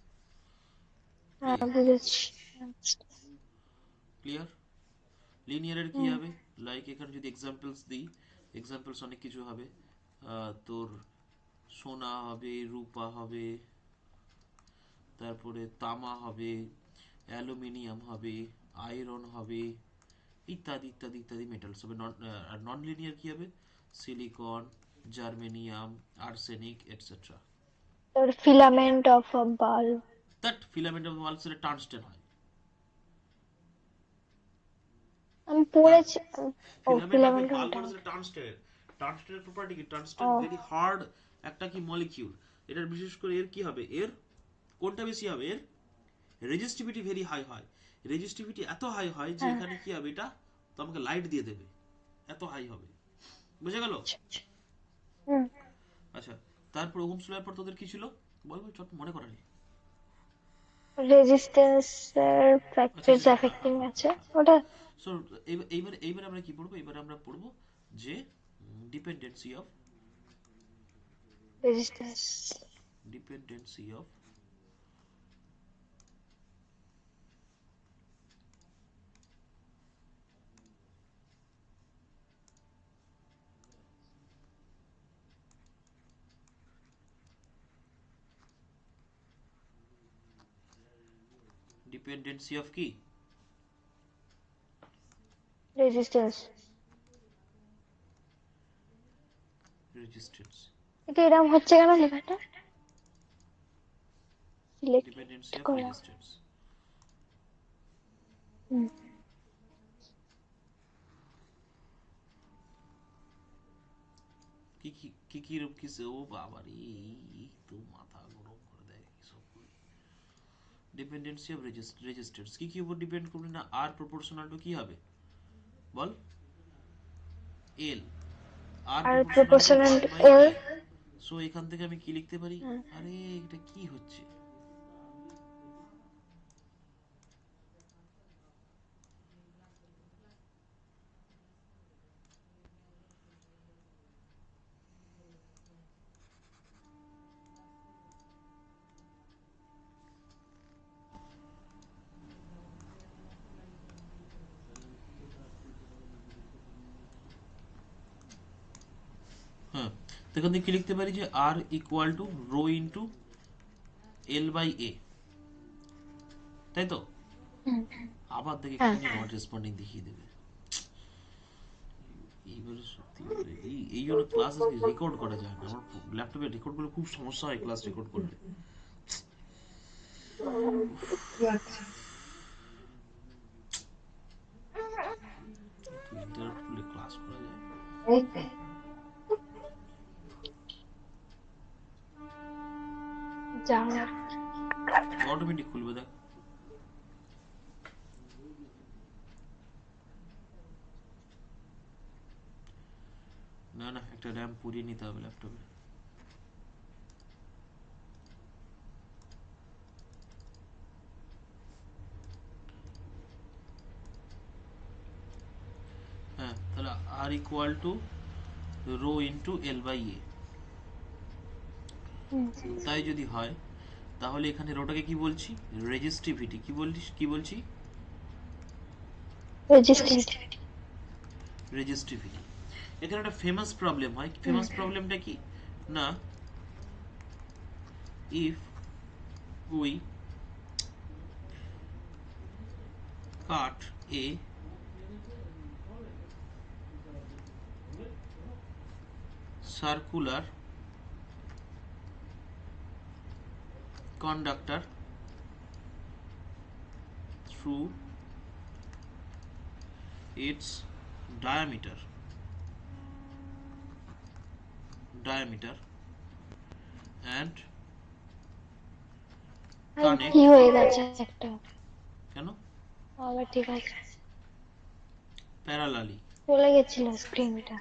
হ্যাঁ, ক্লিয়ার। বুঝেছি। ক্লিয়ার। লিনিয়ারের কি হুম। হবে? লাইক এখানে যদি এক্সাম্পলস দিই, এক্সাম্পলস অনেক কিছু হবে। তোর সোনা হবে, রূপা হবে, তারপরে তামা হবে, অ্যালুমিনিয়াম হবে, আয়রন হবে, ইত্যাদি ইত্যাদি ইত্যাদি মেটালস হবে। আর নন লিনিয়ার কি হবে? Silicon, germanium, arsenic etcetera. তারপর filament of a bulb. That filament of ওয়ালস এর টাংস্টেন হয়। আমি তার পড়েছি। ও filament of a filament bulb ওটা। মানে টাংস্টেন। টাংস্টেনের প্রপার্টি কি? ও টাংস্টেন ভেরি হার্ড একটা কি মলিকিউল। এটার বিশেষ করে এর কি হবে? এর কোনটা বেশি হবে? এর রেজিস্টিভিটি ভেরি হাই হয়। রেজিস্টিভিটি এত হাই হয় যে হ্যাঁ। এখানে কি হবে? এটা তোমাকে লাইট দিয়ে দেবে, এত হাই হবে। বুঝে গেল? হুম। আচ্ছা, তারপর ওহমস ল এর পর তোদের কি ছিল? বল বল, চট মনে করা নেই। রেজিস্ট্যান্স এর আচ্ছা ফ্যাক্টরস আচ্ছা, হ্যাঁ অ্যাফেক্টিং হ্যাঁ হ্যাঁ আছে হ্যাঁ। ওটা। সো এইবার এইবার আমরা কি পড়বো? এবার আমরা পড়বো যে dependency of resistance. Dependency of dependency of কি? রেজিস্ট্যান্স। রেজিস্ট্যান্স। এটা এরকম হচ্ছে কেন লেখাটা? সিলেক্ট ডিপেন্ডেন্সি অফ করা। রেজিস্ট্যান্স। হুম। কি কি কি কি রূপ কিসে? ও বাবা রে, এই তো মাথা গরম করে দেয় সব করে। ডিপেন্ডেন্সি অফ রেজিস্ট্যান্স কি কি উপর ডিপেন্ড করবে? না আর প্রপোর্শনাল টু কি হবে? বল। এল। আর R proportional to proportional 1 by L. A. So এখান থেকে আমি কি লিখতে পারি? আরে এটা কি হচ্ছে? হ্যাঁ, তো এখান থেকে কি লিখতে পারি? যে R equal to rho into L by A, তাই তো? আবার দেখে হ্যাঁ। এক্ষুনি নট রেসপন্ডিং দেখিয়ে দেবে। এইবারে সত্যি করে এই জন্য ক্লাস আজকে রেকর্ড করা যায় না। আমার ল্যাপটপে রেকর্ড করলে খুব সমস্যা হয়, ক্লাস রেকর্ড করলে। একটু ইন্টারাপ্ট করলে ক্লাস করা যায়। যাওয়ার। অটোমেটিক খুলবে, দেখ। না না, একটা র্যাম পুড়িয়ে নিতে হবে ল্যাপটপে। হ্যাঁ, তাহলে R equal to rho into L by A. তাই যদি হয় তাহলে এখানে রোটাকে কি বলছি? রেজিস্টিভিটি। কি বলছিস? কি বলছি? রেজিস্ট্যান্স। রেজিস্টিভিটি। এখানে একটা ফেমাস প্রবলেম হয়। ফেমাস প্রবলেমটা কি? না, if we cut A circular conductor through its diameter diameter and কি connect হয়ে গেছে একটা? কেন আবার ঠিক আছে। parallelly চলে গেছিল স্ক্রিনটা।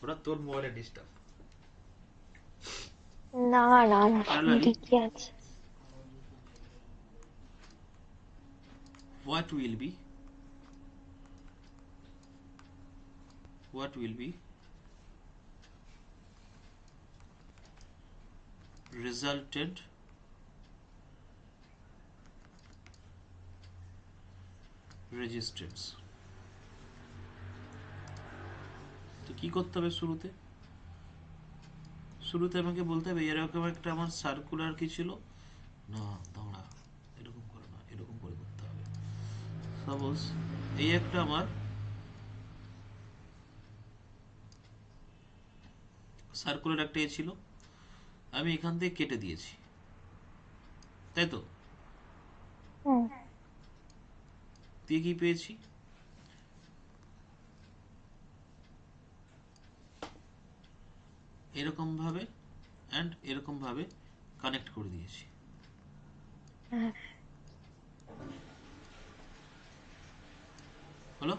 ওটা তোর মোবাইলে ডিস্টার্ব। না না, Parallelly, ঠিকই আছে। what will be resultant resistance? তো কি করতে হবে শুরুতে? শুরুতে আমাকে বলতে হবে এরকম একটা আমার সার্কুলার কি ছিল না, দাঁড়া, এরকম করে না, এরকম করে করতে হবে। সাপোজ এই একটা আমার সার্কুলার একটা এ ছিল, আমি এখান থেকে কেটে দিয়েছি, তাই তো? হুম দিয়ে কি পেয়েছি? এরকম ভাবে অ্যান্ড এরকম ভাবে কানেক্ট করে দিয়েছি। হ্যাঁ হলো?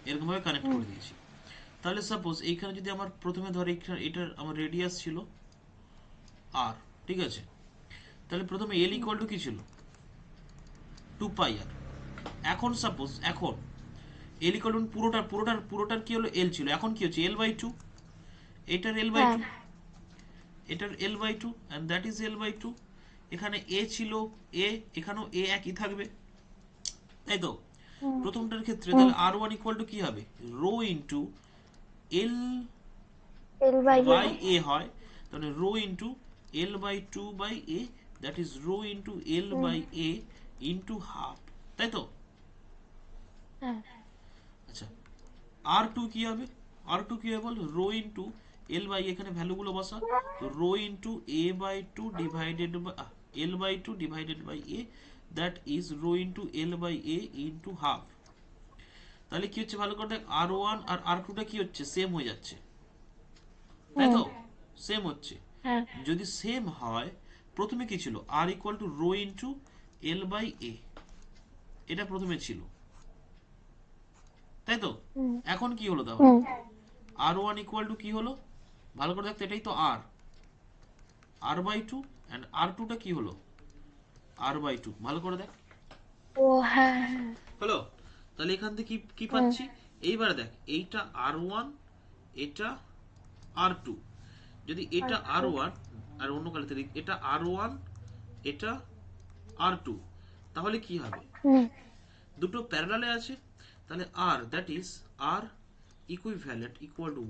এরকম ভাবে কানেক্ট করে দিয়েছি। তাহলে সাপোজ এইখানে যদি আমার প্রথমে ধর এটার আমার রেডিয়াস ছিল আর, ঠিক আছে? তাহলে প্রথমে এল ইকুয়াল টু কি ছিল? 2 পাই আর। এখন সাপোজ এখন এল ইকুয়াল টু পুরোটার কি হলো? এল ছিল, এখন কি হচ্ছে? L/2। এটার L/2, হ্যাঁ এটার L/2 and that is L/2। এখানে এ ছিল এ, এখানেও এ একই থাকবে, তাই তো? হুম প্রথমটার ক্ষেত্রে হুম তাহলে R1 ইকুয়াল টু কি হবে? Rho into L L by A. By A হয়, তাহলে rho into L/2/A, that is rho into L hmm by A into half, তাই তো? হ্যাঁ আচ্ছা, R2 কি হবে? R2 কি হবে বল? রো ইন্টু এল বাই, এখানে ভ্যালুগুলো বসা, তো rho into A/2 divided by L/2 divided by A, that is rho into L by A into half. তাহলে কি হচ্ছে ভালো করে দেখ, R1 আর R2 টা কি হচ্ছে? সেম হয়ে যাচ্ছে, তাই হুম তো? সেম হচ্ছে। হ্যাঁ যদি সেম হয়, প্রথমে কি ছিল? R equal to rho into L by A, এটা প্রথমে ছিল, তাই তো? হুম এখন কি হলো তাহলে? হুম R1 ইকুয়াল টু কি হলো? ভালো করে দেখতো, এটাই তো R/2, অ্যান্ড R2 টা কি হলো? R/2। ভালো করে দেখ, ও হ্যাঁ হ্যাঁ হলো? তাহলে এখান থেকে কি কি হুম পাচ্ছি? এইবার দেখ, এইটা R1, এটা R2। যদি এটা আচ্ছা R1 আর অন্য কালিতে লিখ, এটা R1, এটা R2, তাহলে কি হবে? হুম দুটো প্যারালালে আছে, তাহলে R, that is R equivalent equal to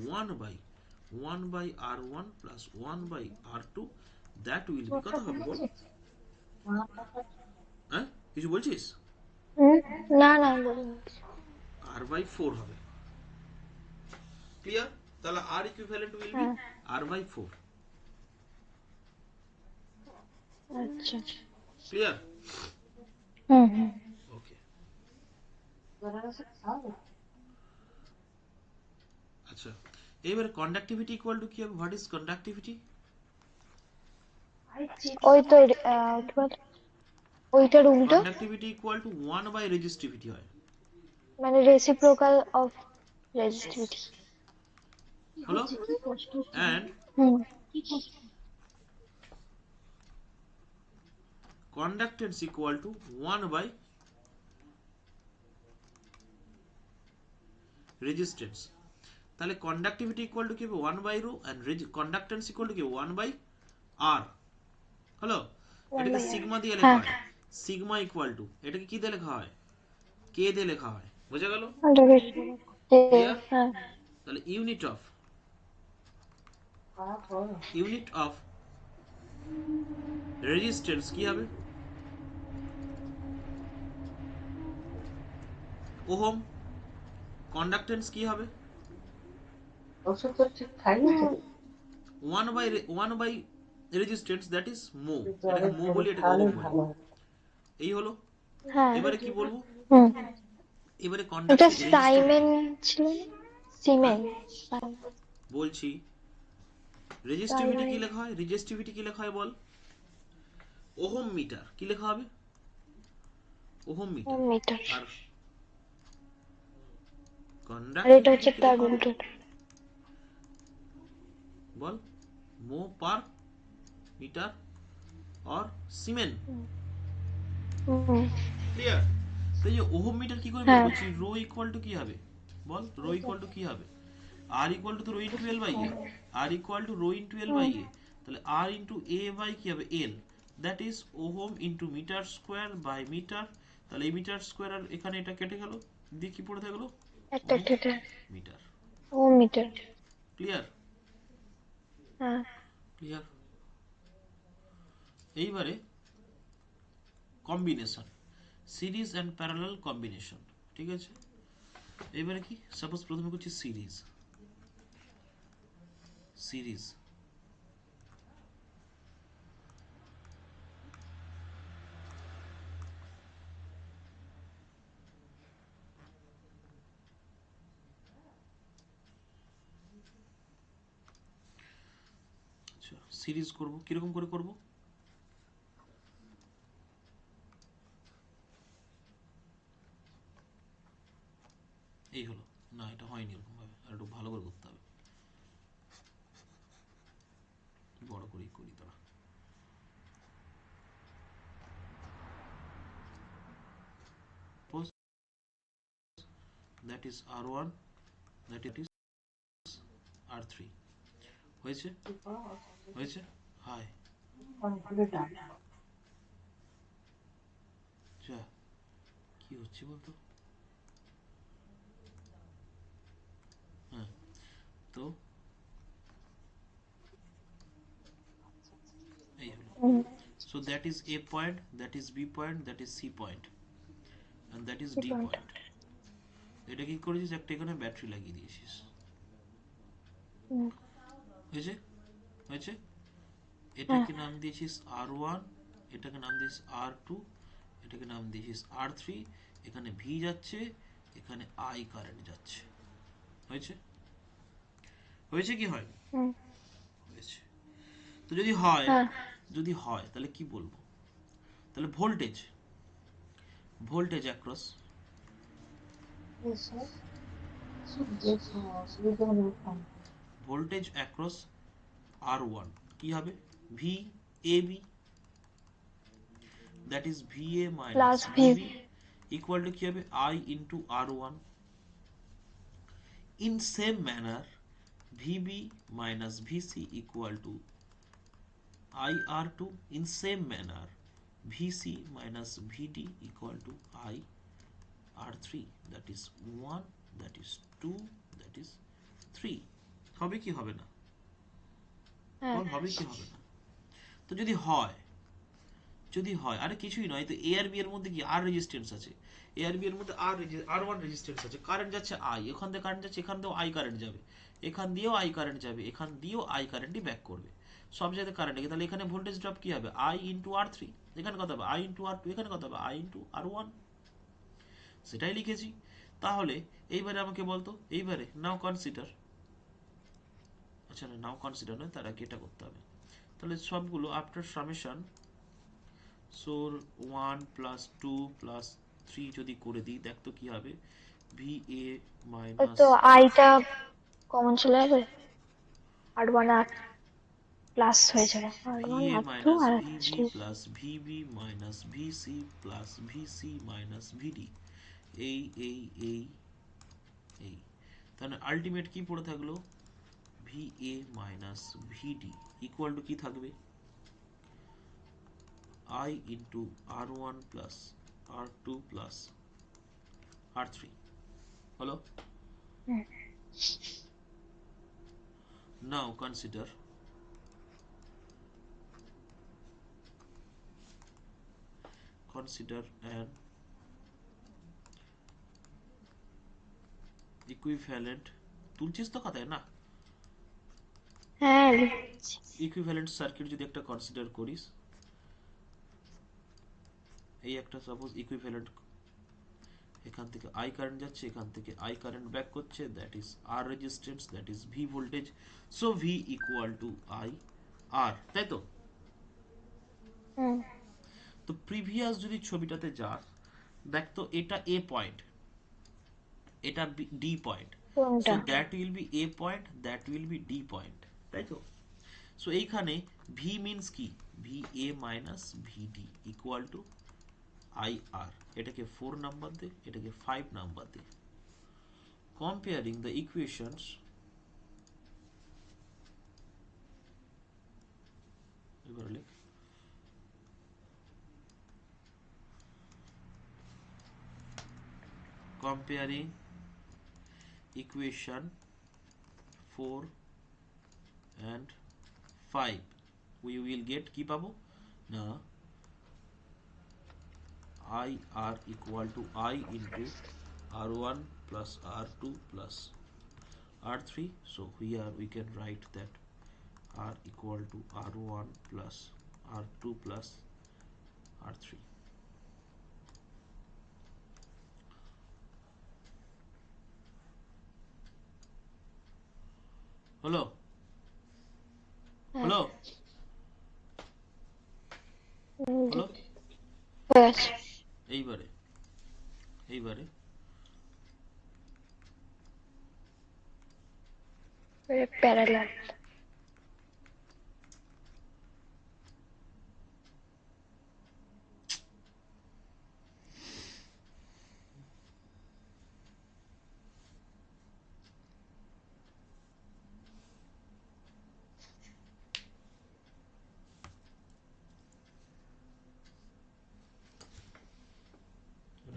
1/R1 plus 1/R2, that will B, কত হবে বল? হ্যাঁ, কিছু বলছিস? হুম না না বলিনি। R/4 হবে। ক্লিয়ার? তাহলে R ইকুইভ্যালেন্ট উইল বি হ্যাঁ R/4। আচ্ছা ক্লিয়ার? হুম হুম ওকে। আচ্ছা, এবারে কন্ডাক্টিভিটি ইকুয়াল টু কি হবে? What is conductivity? ওই তো কি বলে, ওইটার উল্টো, কন্ডাক্টিভিটি ইকুয়াল টু 1/রেজিস্টিভিটি হয়, মানে রেসিপ্রোকাল অফ রেজিস্টিভিটি। হলো? And hmm conductance equal to 1/রেজিস্ট্যান্স। তাহলে কন্ডাক্টিভিটি ইকুয়াল টু কি হবে? 1/রো, অ্যান্ড কন্ডাক্টেন্স ইকুয়াল টু কি? 1/আর। হলো? ওয়ান এটাকে বাই আর। সিগমা দিয়ে লেখা হ্যাঁ হয়। সিগমা ইকুয়াল টু, এটাকে কি দিয়ে লেখা হয়? কে দিয়ে লেখা হয়। বোঝা গেল? ক্লিয়ার? হ্যাঁ তাহলে ইউনিট অফ রেজিস্ট্যান্স কি হবে? ওহম। কন্ডাক্টেন্স কি হবে? 1/1 বাই রেজিস্ট্যান্স, দ্যাট ইজ মো। এটাকে মো বলি, এটাকে ওহম বলি। এই হলো। হ্যাঁ এবারে কি বলবো? হুম এবারে এটা রেজিস্টিভিটি। সাইমেন ছিল না? হ্যাঁ, সিমেন বলছি। রেজিস্টিভিটি কি সাইমেন লেখা হয়? রেজিস্টিভিটি কি লেখা হয় বল? ওহম মিটার কি লেখা হবে? Ohm meter. মিটার। আর আর এটা হচ্ছে কন্ডাক্টিভিটি তার কিরকম উল্টো। বল, mho per meter or siemens. Hmm, clear? তো এই যে ওহম মিটার কি করে বের হ্যাঁ, করছি? রো ইকুয়াল টু কি হবে বল? রো ইকুয়াল টু কি হবে? আর ইকুয়াল টু তো rho into L by A. R equal to rho into L by hmm, A. তাহলে আর ইন্টু এ বাই কি হবে? L. That is ohm into meter square by meter. তাহলে এই metre square আর এখানে এটা কেটে গেল, দিয়ে কি পড়ে থাকলো? একটা ওহম কেটে মিটার। ও মিটার। ক্লিয়ার? হ্যাঁ, ক্লিয়ার? এইবারে combination, series and parallel combination. ঠিক আছে, এবারে কি, সাপোজ প্রথমে করছি সিরিজ। সিরিজ আচ্ছা, সিরিজ করব কিরকম করে করব? এই হলো না, এটা হয়নি এরকম ভাবে, আর একটু ভালো করে করতে হবে, বড় করেই করি তারা। That is R one, that is R three. হয়েছে? হয়েছে? হাই যা, কি হচ্ছে বলতো? হ্যাঁ, তো এই হলো। হুম, So that is A point, that is B point, that is C point, and that is কি D পয়েন্ট? point. এটা কি করেছিস? একটা এখানে ব্যাটারি লাগিয়ে দিয়েছিস। হুম, হয়েছে? হয়েছে? হ্যাঁ, এটাকে নাম দিয়েছিস আর ওয়ান, এটাকে নাম দিয়েছিস আর টু, এটাকে নাম দিয়েছিস আর থ্রি। এখানে ভি যাচ্ছে, এখানে আই কারেন্ট যাচ্ছে। হয়েছে? হয়েছে কি হয়? হুম, হয়েছে। তো যদি হয়, হ্যাঁ, যদি হয় তাহলে কি বলবো? তাহলে voltage, voltage across, voltage across R one কি হবে? V A B, that is VA plus minus V. VB equal to কি হবে? I into R1. In same manner, VB minus VC equal to IR2. In same manner, VC minus VD equal to IR3. That is 1, that is 2, that is 3. হবে কি হবে না? হ্যাঁ, বল, হবে কি হবে না? তো যদি হয়, যদি হয়, আরে কিছুই নয়, তো এ আর বি এর মধ্যে কি আর রেজিস্ট্যান্স আছে, এ আর বি এর মধ্যে আর ওয়ান রেজিস্ট্যান্স আছে, কারেন্ট যাচ্ছে আই, এখান থেকে কারেন্ট যাচ্ছে, এখান দিয়েও আই কারেন্ট যাবে, এখান দিয়েও আই কারেন্ট যাবে, এখান দিয়েও আই কারেন্টই ব্যাক করবে, সব জায়গায় কারেন্ট গেছে। তাহলে এখানে ভোল্টেজ ড্রপ কি হবে? আই ইন্টু আর থ্রি, এখানে কত হবে? আই ইন্টু আর টু, এখানে কত হবে? I into R one. সেটাই লিখেছি। তাহলে এইবারে আমাকে বলতো, এইবারে নাও কনসিডার, আচ্ছা না, নাও কনসিডার নয়, তার আগে এটা করতে হবে। তাহলে সবগুলো after summation, so 1 plus 2 plus 3 যদি করে দিই, দেখ তো কি হবে? ভি এ ওই মাইনাস তো আইটা কমন চলে যাবে, আর ওয়ান আর প্লাস হয়ে যাবে, আর V one A R two minus R VB three. Plus VB minus VC plus VC minus VD. এই এই এই এই, তাহলে আলটিমেট কি পড়ে থাকলো? V A minus VD equal to কি থাকবে? I into R one plus R two plus R three. হলো? Now consider, consider an equivalent, তুলছিস তো খাতায় না? হ্যাঁ, লিখছি। ইকুইভ্যালেন্ট সার্কিট যদি একটা কনসিডার করিস, এই একটা সাপোজ ইকুইভ্যালেন্ট, এখান থেকে আই কারেন্ট যাচ্ছে, এখান থেকে আই কারেন্ট ব্যাক করছে, that is R resistance, that is V voltage. So V equal to I R, তাই তো? হুম, তো প্রিভিয়াস যদি ছবিটাতে যাস, দেখ তো এটা এ পয়েন্ট, এটা ডি পয়েন্ট, কোনটা? So that will be A point, that will be D point, তাই তো? সো এইখানে ভি মিনস কি, V A minus V D equal to I R, এটাকে 4 নাম্বার দে, এটাকে 5 নাম্বার দে। কম্পেয়ারিং দ্য ইকুয়েশনস, এবার লিখ comparing equation 4 and 5, we will get কি পাবো না I r equal to I into r1 plus r2 plus r3, so here we can write that r equal to r1 plus r2 plus r3. হলো হ্যাঁ, হলো হলো হয়ে গেছে। এইবারে এইবারে প্যারালাল।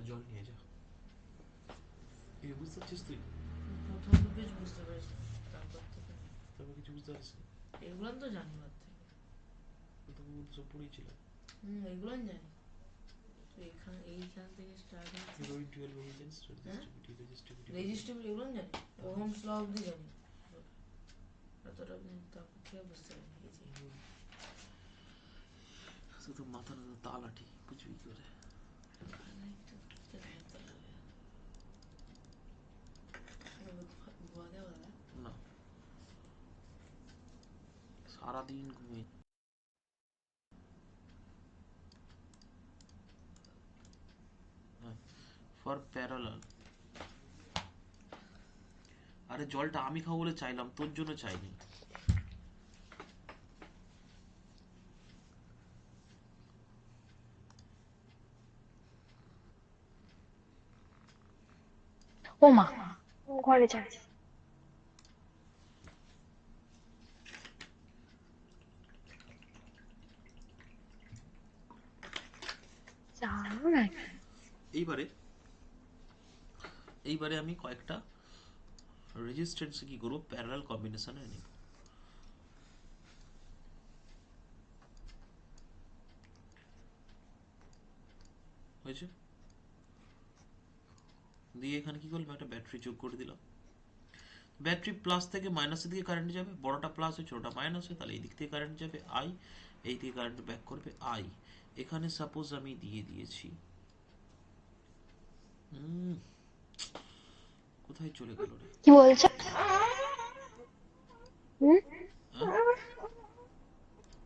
জল নিয়ে যা, এই বুঝতে পারছিস তুই? প্রথম পেজ বুঝতে পেরেছি, তারপর থেকে তারপর কিছু বুঝতে পারছিস না? এগুলো তো জানি বাদ থেকে। তো সব পড়েছিলাম। এগুলো আমি জানি। তো এইখান থেকে স্টার্ট হচ্ছে ইন্টিগ্রাল ভেরিয়েন্স, রেজিস্টিভিটি, রেজিস্টেবল, এগুলো আমি জানি। ওহমস ল অবধি জানি, এতটা তারপর থেকে বুঝতে পারি। শুধু মাথার তালাটি বুঝবি কি করে? না, সারাদিন ঘুমিয়ে। ফর প্যারালাল, আরে জলটা আমি খাবো বলে চাইলাম, তোর জন্য চাইনি। ও মা, ঘরে যা। যাও না। এইবারে এইবারে আমি কয়েকটা রেজিস্ট্যান্স কি করবো, প্যারালাল কম্বিনেশনে নিব। হয়েছে? দিয়ে এখানে কি করলাম, একটা ব্যাটারি যোগ করে দিলাম। ব্যাটারি প্লাস থেকে মাইনাসের দিকে কারেন্ট যাবে, বড়টা প্লাস হয় ছোটটা মাইনাস হয়, তাহলে এই দিক থেকে কারেন্ট যাবে আই, এই দিকে কারেন্ট ব্যাক করবে আই। এখানে সাপোজ আমি দিয়ে দিয়েছি, কোথায় চলে গেল রে? কি বলছো? হুম? হ্যাঁ?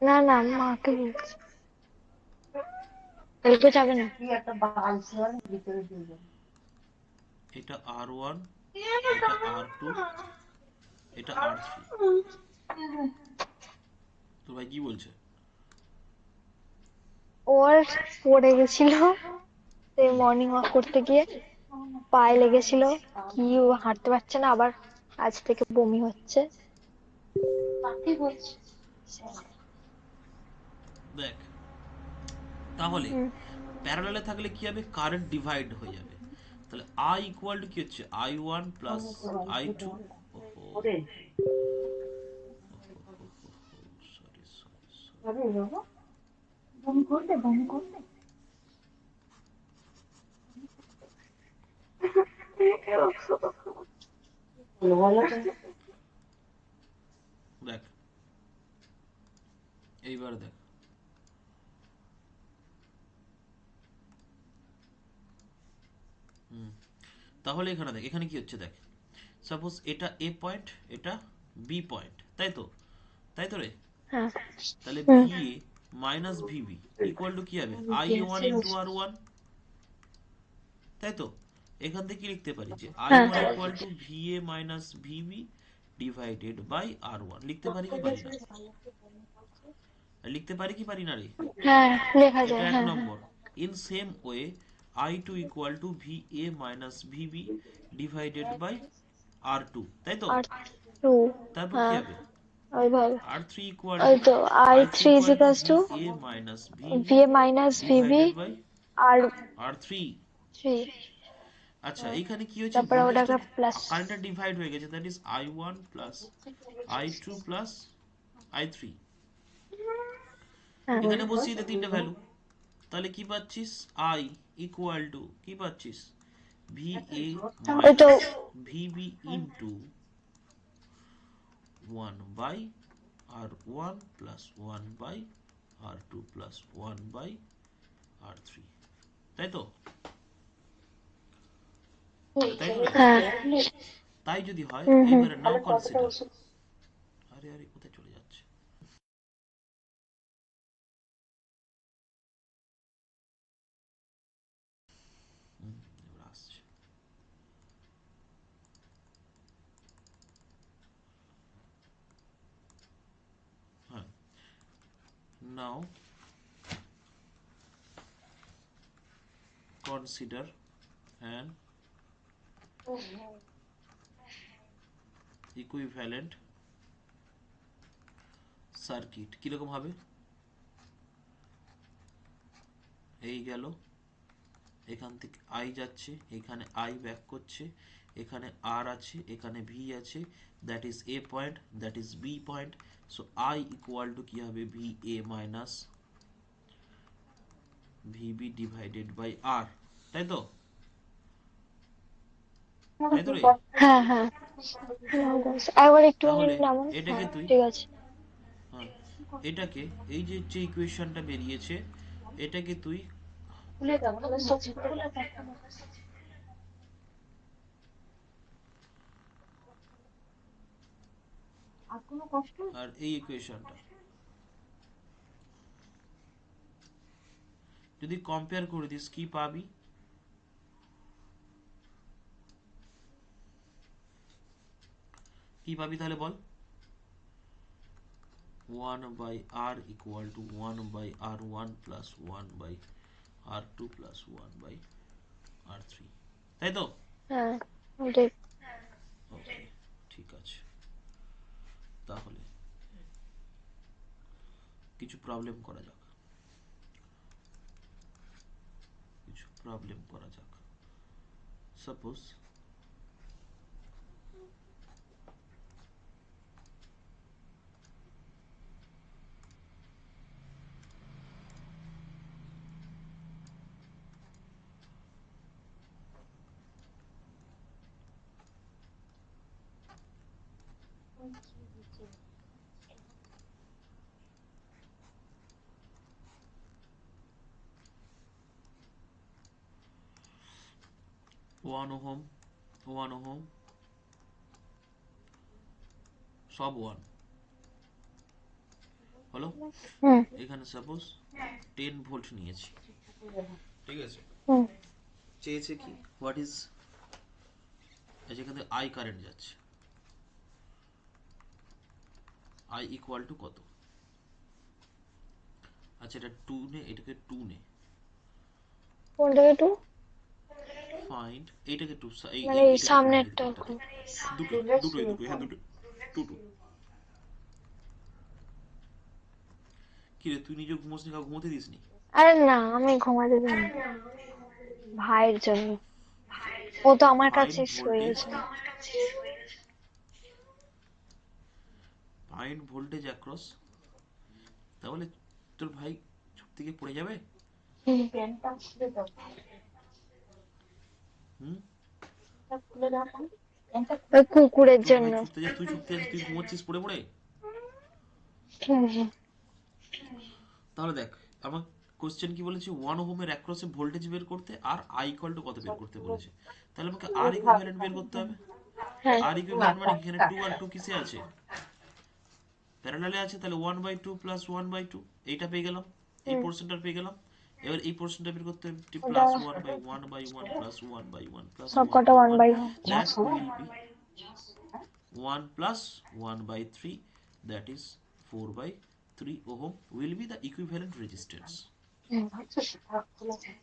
না না, মাকে বলছি। এলকো যাবে না। এটা R1, এটা R2, এটা R3। তো ভাই কি বলছে? ওর পড়ে গেছিল মর্নিং ওয়াক করতে গিয়ে, পায়ে লেগেছিল, কি ও হাঁটতে পারছে না, আবার আজ থেকে বমি হচ্ছে। দেখ, তাহলে হুম। প্যারালালে থাকলে কি হবে, কারেন্ট ডিভাইড হয়ে যাবে। তাহলে I ইকুয়াল টু কি হচ্ছে, I1 প্লাস I2। ওহো, সরি সরি সরি। দেখ, এইবার দেখ, তাহলে এখানে দেখ, এখানে কি হচ্ছে দেখ, সাপোজ এটা এ পয়েন্ট, এটা বি পয়েন্ট, তাই তো? তাই তো রে? হ্যাঁ। তাহলে হুম। V A minus VB equal to কি হবে, I1 ইন্টু R1, তাই তো? এখান থেকে কি লিখতে পারি যে হ্যাঁ I1 equal to VA minus VB divided by R1 লিখতে পারি কি পারি না? লিখতে পারি কি পারি না রে? হ্যাঁ লেখা এটা যায়, এক হ্যাঁ হ্যাঁ। নম্বর। In same way I2 equal to VA minus VB divided by R2, তাই তো? আর টু, তারপর কি হ্যাঁ হবে? ওইভাবে। R3 ইকুয়াল ওই টু তো I I3 three equal to ইজিকালস to VA minus VB VA minus VB divided by R R3। Three. আচ্ছা এইখানে কি হয়েছে, তারপরে ভোল্টেজটা ওটাকে প্লাস। কারেন্টটা ডিভাইড হয়ে গেছে, that is I1 plus I2 plus I3। হ্যাঁ এখানে বসিয়ে দে তিনটে ভ্যালু, তাহলে কি পাচ্ছিস? I ইকুয়াল টু কি পাচ্ছিস? VA ওই তো minus VB into 1 by R1 plus 1 by R2 plus 1 by R3, তাই তো? তাই তো রে? হ্যাঁ। তাই যদি হয় হুম হুম। এবারে নাও কনসিডার, আরে আরে কোথায় চলে যাচ্ছে? এবার আসছে। হ্যাঁ, নাও consider an equivalent সার্কিট। কিরকম হবে? এই গেল, এখান থেকে I যাচ্ছে, এখানে I ব্যাক করছে, এখানে R আছে, এখানে V আছে, that is A point, that is B point. So I equal to কি হবে? VA minus VB divided by R, তাই তো? তাই তো রে? হ্যাঁ হ্যাঁ। একবার একটুখানি তাহলে নামান, এটাকে হ্যাঁ তুই, ঠিক আছে। হ্যাঁ, এটাকে এই যে যে ইকুয়েশনটা বেরিয়েছে এটাকে তুই আর এই ইকুয়েশনটা যদি কম্পেয়ার করে দিস কি পাবি? কি পাবি তাহলে বল? 1 by R equal to 1 by R1 plus 1 by R2 plus 1 by R3, তাই তো? হ্যাঁ ওটাই। ওকে, ঠিক আছে। তাহলে কিছু প্রবলেম করা যাক, কিছু প্রবলেম করা যাক। Suppose one ohm, one ohm, সব ওয়ান হলো। হুম এখানে সাপোজ 10 ভোল্ট নিয়েছি, ঠিক আছে? হুম। চেয়েছে কি, হোয়াট ইজ, যেখানে I কারেন্ট যাচ্ছে, I ইকুয়াল টু কত? আচ্ছা এটা 2 নে, এটাকে 2 নে, কোনটাকে টু? ফাইন্ড এইটাকে 2, এই মানে এই এই এটাকে 2 নে, সামনেরটা? দিকটাতে দুটোই দুটোই দুটোই, হ্যাঁ দুটো, 2 2। কি রে তুই নিজে ঘুমোসনি, কাউ ঘুমোতে দিসনি? আরে না, আমি ঘুমাতে দিইনি ভাইয়ের জন্য। ও তো আমার ফাইন্ড কাছে ভোল্টেজ, শুয়েছে। ফাইন্ড ভোল্টেজ অ্যাক্রস, তাহলে তোর ভাই চুপ থেকে পড়ে যাবে? হুম। হুম, ওই কুকুরের তোর ভাই জন্য। ছুটতে যায়, তুই ছুটতে যাচ্ছিস, তুই ঘুমোচ্ছিস পড়ে পড়ে। হুম হুম। তাহলে দেখ আমার কোশ্চেন কি বলেছে, 1 ওহমের অ্যাক্রসে ভোল্টেজ বের করতে আর I ইকুয়াল টু কত বের করতে বলেছে, তাহলে আমাকে R ইকুইভ্যালেন্ট বের করতে হবে। হ্যাঁ R ইকুইভ্যালেন্ট মানে এখানে 2 আর 2 কিসে আছে? প্যারালালে আছে, তাহলে 1/2 প্লাস 1/2 এইটা পেয়ে গেলাম, এই হুম পোর্শনটা পেয়ে গেলাম। এবার এই পোর্শনটা বের করতে হবে টি ওটা plus 1 by 1 by 1 plus 1 by 1 plus সব 1 কটা by 1 1 by that will be 1 plus 1 by 3 that is 4 by 3 ohm will be the equivalent resistance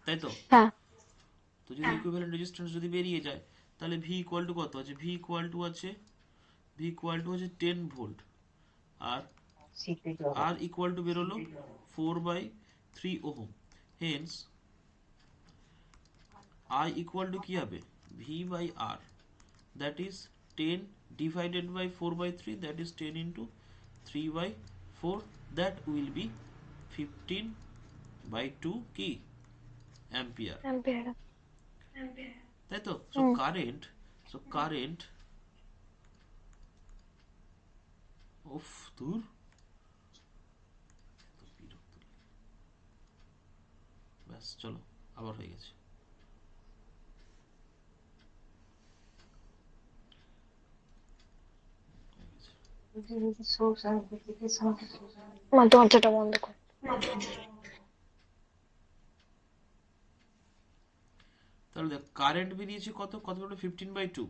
তাই তো হ্যাঁ তো যদি ইকুইভ্যালেন্ট রেজিস্ট্যান্স যদি বেরিয়ে যায় তাহলে ভি ইকুয়াল টু কত আছে ভি ইকুয়াল টু আছে 10 ভোল্ট আর আর ইকুয়াল টু বেরোলো 4 by 3 ohm hence I equal to কি হবে V by R that is 10 divided by 4 by 3 that is 10 into 3 by 4 that will be 15 by 2 কি ampere ampere তাই তো হুম current উফ দূর এত বিরক্ত লাগে। ব্যাস চলো আবার হয়ে গেছে মা দরজাটা বন্ধ কর তাহলে দেখ কারেন্ট বেরিয়েছে কত কত বেরোলো 15/2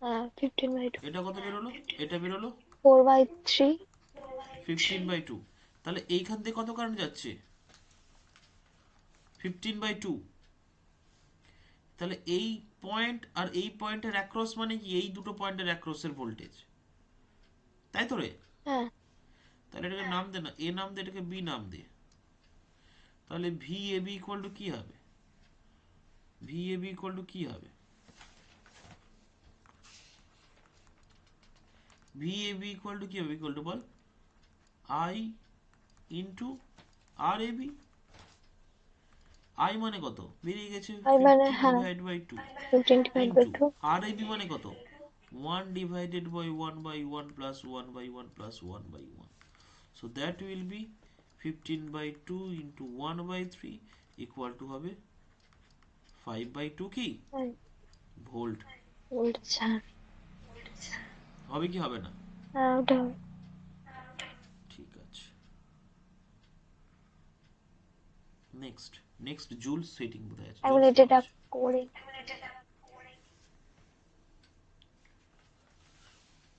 হ্যাঁ 15/2 এটা কত বেরোলো এটা বেরোলো 4/3 15/2 তাহলে এইখান থেকে কত কারেন্ট যাচ্ছে 15/2 তাহলে এই পয়েন্ট আর এই পয়েন্টের অ্যাক্রস মানে কি এই দুটো পয়েন্টের অ্যাক্রসের ভোল্টেজ তাই তো রে হ্যাঁ তাহলে এটাকে নাম দে না এ নাম দে এটাকে বি নাম দে তাহলে V A B equal to কি হবে V A B equal to কি হবে V A B equal to কি হবে ইকুয়াল টু বল I into R A B I মানে কত বেরিয়ে গেছে আর মানে 15 হ্যাঁ divide by 2 into 15/2 R A B মানে কত 1 divided by 1 by 1 plus 1 by 1 plus 1 by 1 so that will be 15/2 into 1 by 3 equal to হবে 5/2 কি ভোল্ট বলছে হবে কি হবে না হ্যাঁ ওটা ঠিক আছে নেক্সট নেক্সট জুল সেটিং বোধহয় আছে এখন জুলস ল এটা আছে করে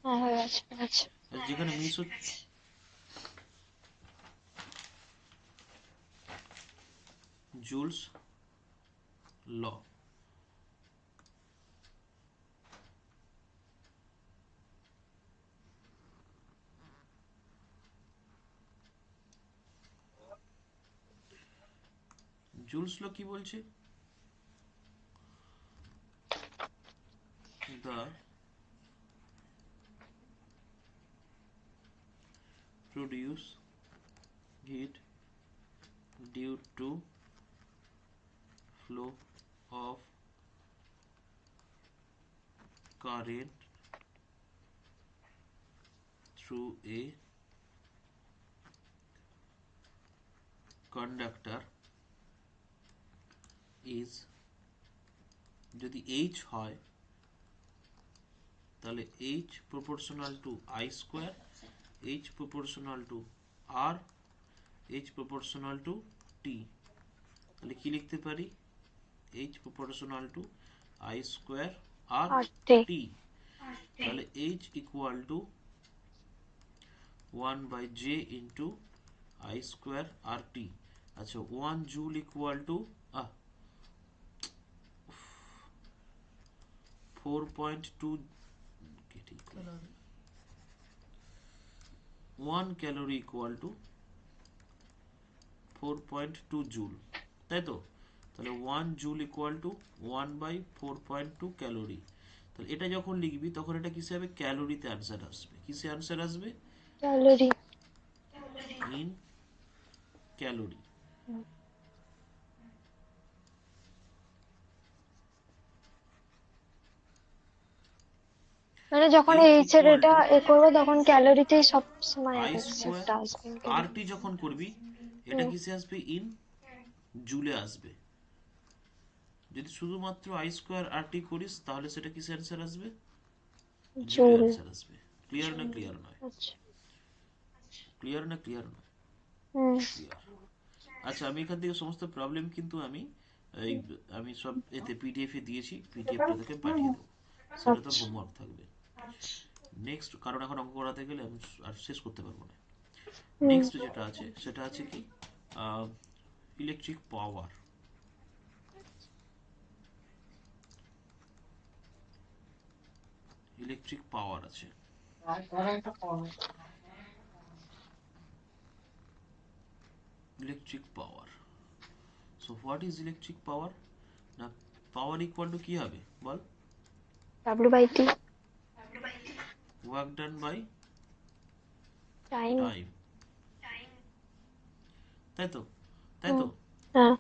হ্যাঁ হয়ে গেছে হয়ে গেছে আর যেখানে মিস হচ্ছে জুলস ল জুলস ল কি বলছে the produce heat due to flow of current through a conductor is যদি h হয় তাহলে h proportional to I square h proportional to r h proportional to t তাহলে কি লিখতে পারি h proportional to I square r আর তে t তাহলে h equal to 1 by j into I square r t আচ্ছা 1 joule equal to 4.2 1 calorie equal to 4.2 joule তাই তো তাহলে 1 joule equal to 1 by 4.2 calorie তাহলে এটা যখন লিখবি তখন এটা কিসে হবে ক্যালোরিতে आंसर আসবে কিসে आंसर আসবে ক্যালোরি ইন ক্যালোরি মানে যখন H এইচ এর equal এটা to করবো তখন ক্যালোরিতেই সব সময় I square অ্যান্সারটা আসবে RT যখন করবি এটা কিসে আসবে ইন জুলে আসবে যদি শুধুমাত্র I square RT করিস তাহলে সেটা কিসে आंसर আসবে জুলে জুল आंसर আসবে ক্লিয়ার না ক্লিয়ার নয় আচ্ছা ক্লিয়ার না ক্লিয়ার নয় হুম ক্লিয়ার আচ্ছা, আমি এখান থেকে সমস্ত প্রবলেম কিন্তু এই আমি সব এতে পিডিএফ এ দিয়েছি, পিডিএফটা থেকে পাঠিয়ে দেবো, সেটা তো আচ্ছা হোমওয়ার্ক থাকবে। নেক্সট, কারণ এখন অঙ্ক করাতে গেলে আমি আর শেষ করতে পারবো না। হুম নেক্সট যেটা আছে সেটা আছে কি, ইলেকট্রিক পাওয়ার। ইলেকট্রিক পাওয়ার আছে। Electric power, so what is electric power? না, পাওয়ার ইকুয়াল টু কি হবে বল? W/T work done by time. Time, তাই তো? তাই হুম তো? হ্যাঁ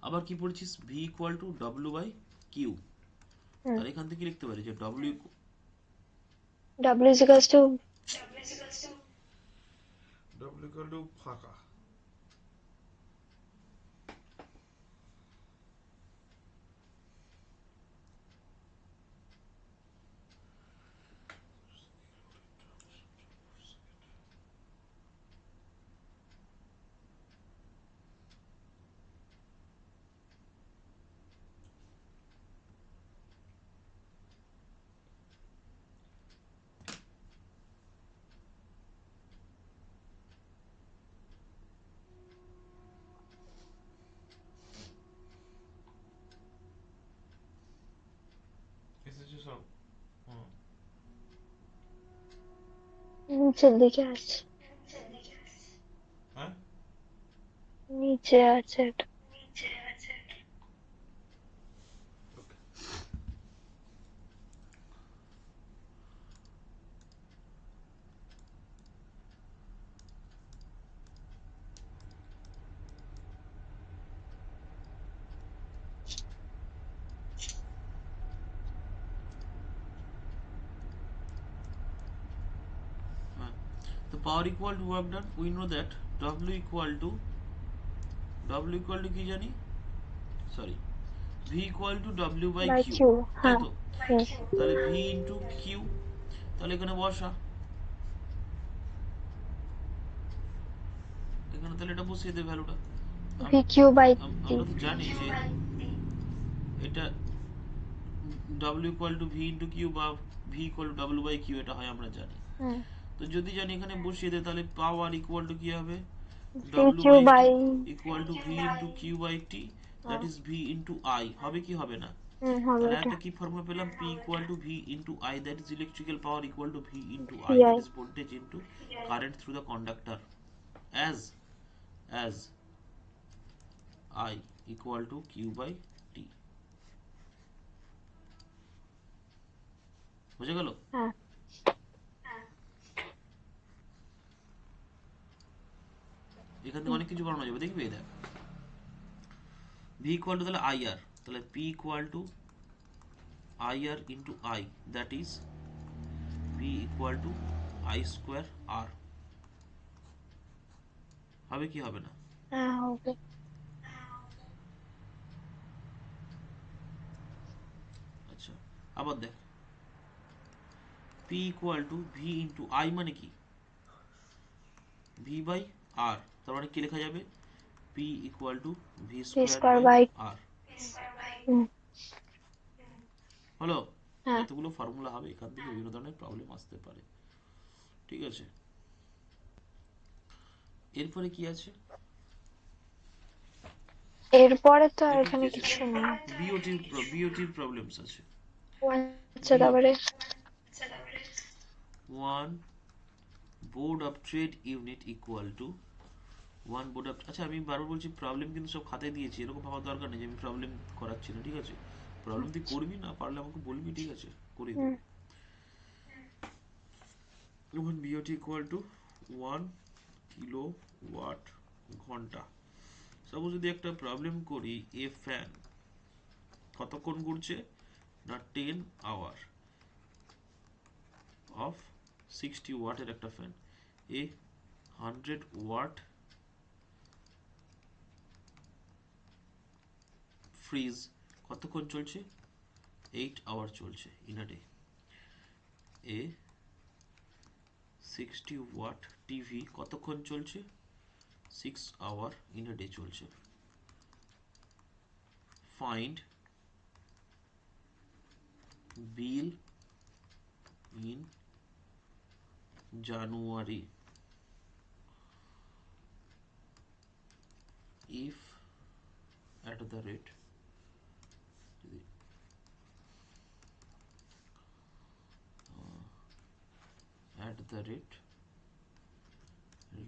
আবার কি পড়েছিস? V equal to W by Q. হুম তাহলে এখান থেকে লিখতে পারি যে W, W is equals to W equal to ফাঁকা। এসেছে সব? হুম। নিচের দিকে আছে, হ্যাঁ, নিচে আছে এটা। ওকে। হ্যাঁ, তো power equal to work done, we know that W equal to কি জানি, sorry, V equal to W by by Q, Q তাই হ্যাঁ। তো? হুম তাহলে ভি ইন্টু কিউ, তাহলে এখানে বসা, এখানে তাহলে এটা বসিয়ে দে ভ্যালুটা। VQ/T আমরা তো জানি যে এটা W equal to V into Q বা V equal to W by Q, এটা হয় আমরা জানি। হুম তো যদি জানি এখানে বসিয়ে দেয়, তাহলে পাওয়ার ইকুয়াল টু কি হবে? W VQ by T by equal to V into Q by T, that is V into I. হবে কি হবে না? হবে তাহলে এটা একটা কি ফর্মুলা পেলাম, P equal to V into I, that is electrical power equal to V into I, VI। That is voltage into current through the conductor, as as I equal to Q by T. বুঝে গেল? হ্যাঁ এখান থেকে অনেক কিছু বানানো যাবে, দেখবি? এই দেখ, ভি ইকুয়াল টু তাহলে আই আর, তাহলে P equal to I R into I, that is V equal to I square R. হবে কি হবে না? হ্যাঁ হবে। আচ্ছা, আবার দেখ, P equal to V into I মানে কি? ভি বাই আর, তার মানে কি লেখা যাবে? P equal to V V square square by by R. হুম হলো? হ্যাঁ। এতগুলো ফর্মুলা হবে, এখান থেকে বিভিন্ন ধরনের প্রবলেম আসতে পারে। ঠিক আছে, এরপরে কি আছে? এরপরে তো আর এরপরে কি এখানে আছে? কিছু নেই। বিওটির প্রবলেমস আছে। ও আচ্ছা বিওটি, তারপরে one board of trade unit equal to one board of, আচ্ছা আমি বারবার বলছি প্রবলেম কিন্তু সব খাতায় দিয়েছি, এরকম ভাবার দরকার নেই যে আমি প্রবলেম করাচ্ছি না, ঠিক আছে? প্রবলেম তুই করবি, না পারলে আমাকে বলবি, ঠিক আছে? করে হুম দেবো। One BOT equal to one kilo watt ঘন্টা। সাপোজ যদি একটা প্রবলেম করি, এ ফ্যান কতক্ষণ ঘুরছে? না 10 আওয়ার অফ 60 ওয়াটের একটা ফ্যান, এ 100 ওয়াট ফ্রিজ কতক্ষণ চলছে? 8 আওয়ার চলছে in a day. A 60 watt TV কতক্ষণ চলছে? 6 আওয়ার ইন আ ডে চলছে। Find bill in January if at the rate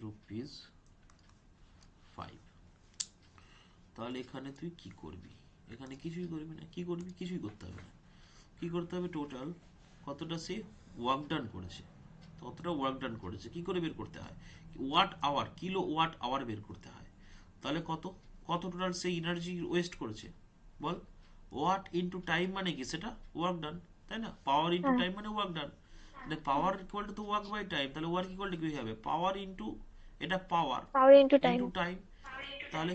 rupees 5। তাহলে এখানে তুই কি করবি? এখানে কিছুই করবি না। কি করবি? কিছুই করতে হবে না। কি করতে হবে? টোটাল কতটা সে ওয়ার্ক ডান করেছে, কতটা ওয়ার্ক ডান করেছে কি করে বের করতে হয়? Watt hour, kilo watt hour বের করতে হয়। তাহলে কত কত টোটাল সে এনার্জি ওয়েস্ট করেছে বল। ওয়াট ইন্টু টাইম মানে কি? সেটা ওয়ার্ক ডান, তাই না? পাওয়ার ইন্টু হ্যাঁ টাইম মানে ওয়ার্ক ডান। মানে power equal to work by time, তাহলে ওয়ার্ক ইকুয়াল টু কি হবে? পাওয়ার ইন্টু, এটা power power into time. Into time. তাহলে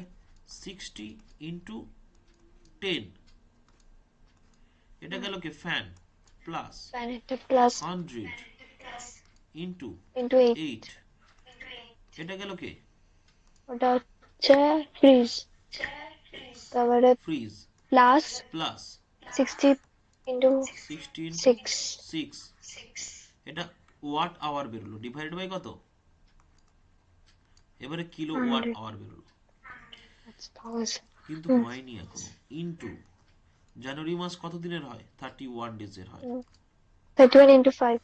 60 ইন্টু 10, এটা গেল কি ফ্যান, প্লাস ফ্যান একটা প্লাস 100 ইন্টু ইনটু 8, 8, এটা গেল কি ওটা হচ্ছে ফ্রিজ। তারপরে fridge, plus plus 60 into 60 into 6, 6, এটা ওয়াট আওয়ার বেরোলো, ডিভাইড বাই কত? এবারে কিলো ওয়াট 100, আওয়ার বেরোলো, that's 1000। কিন্তু হয়নি এখনো। ইন্টু জানুয়ারি মাস কত দিনের হয়? 31 ডেজের হয়। 31 ইনটু 5,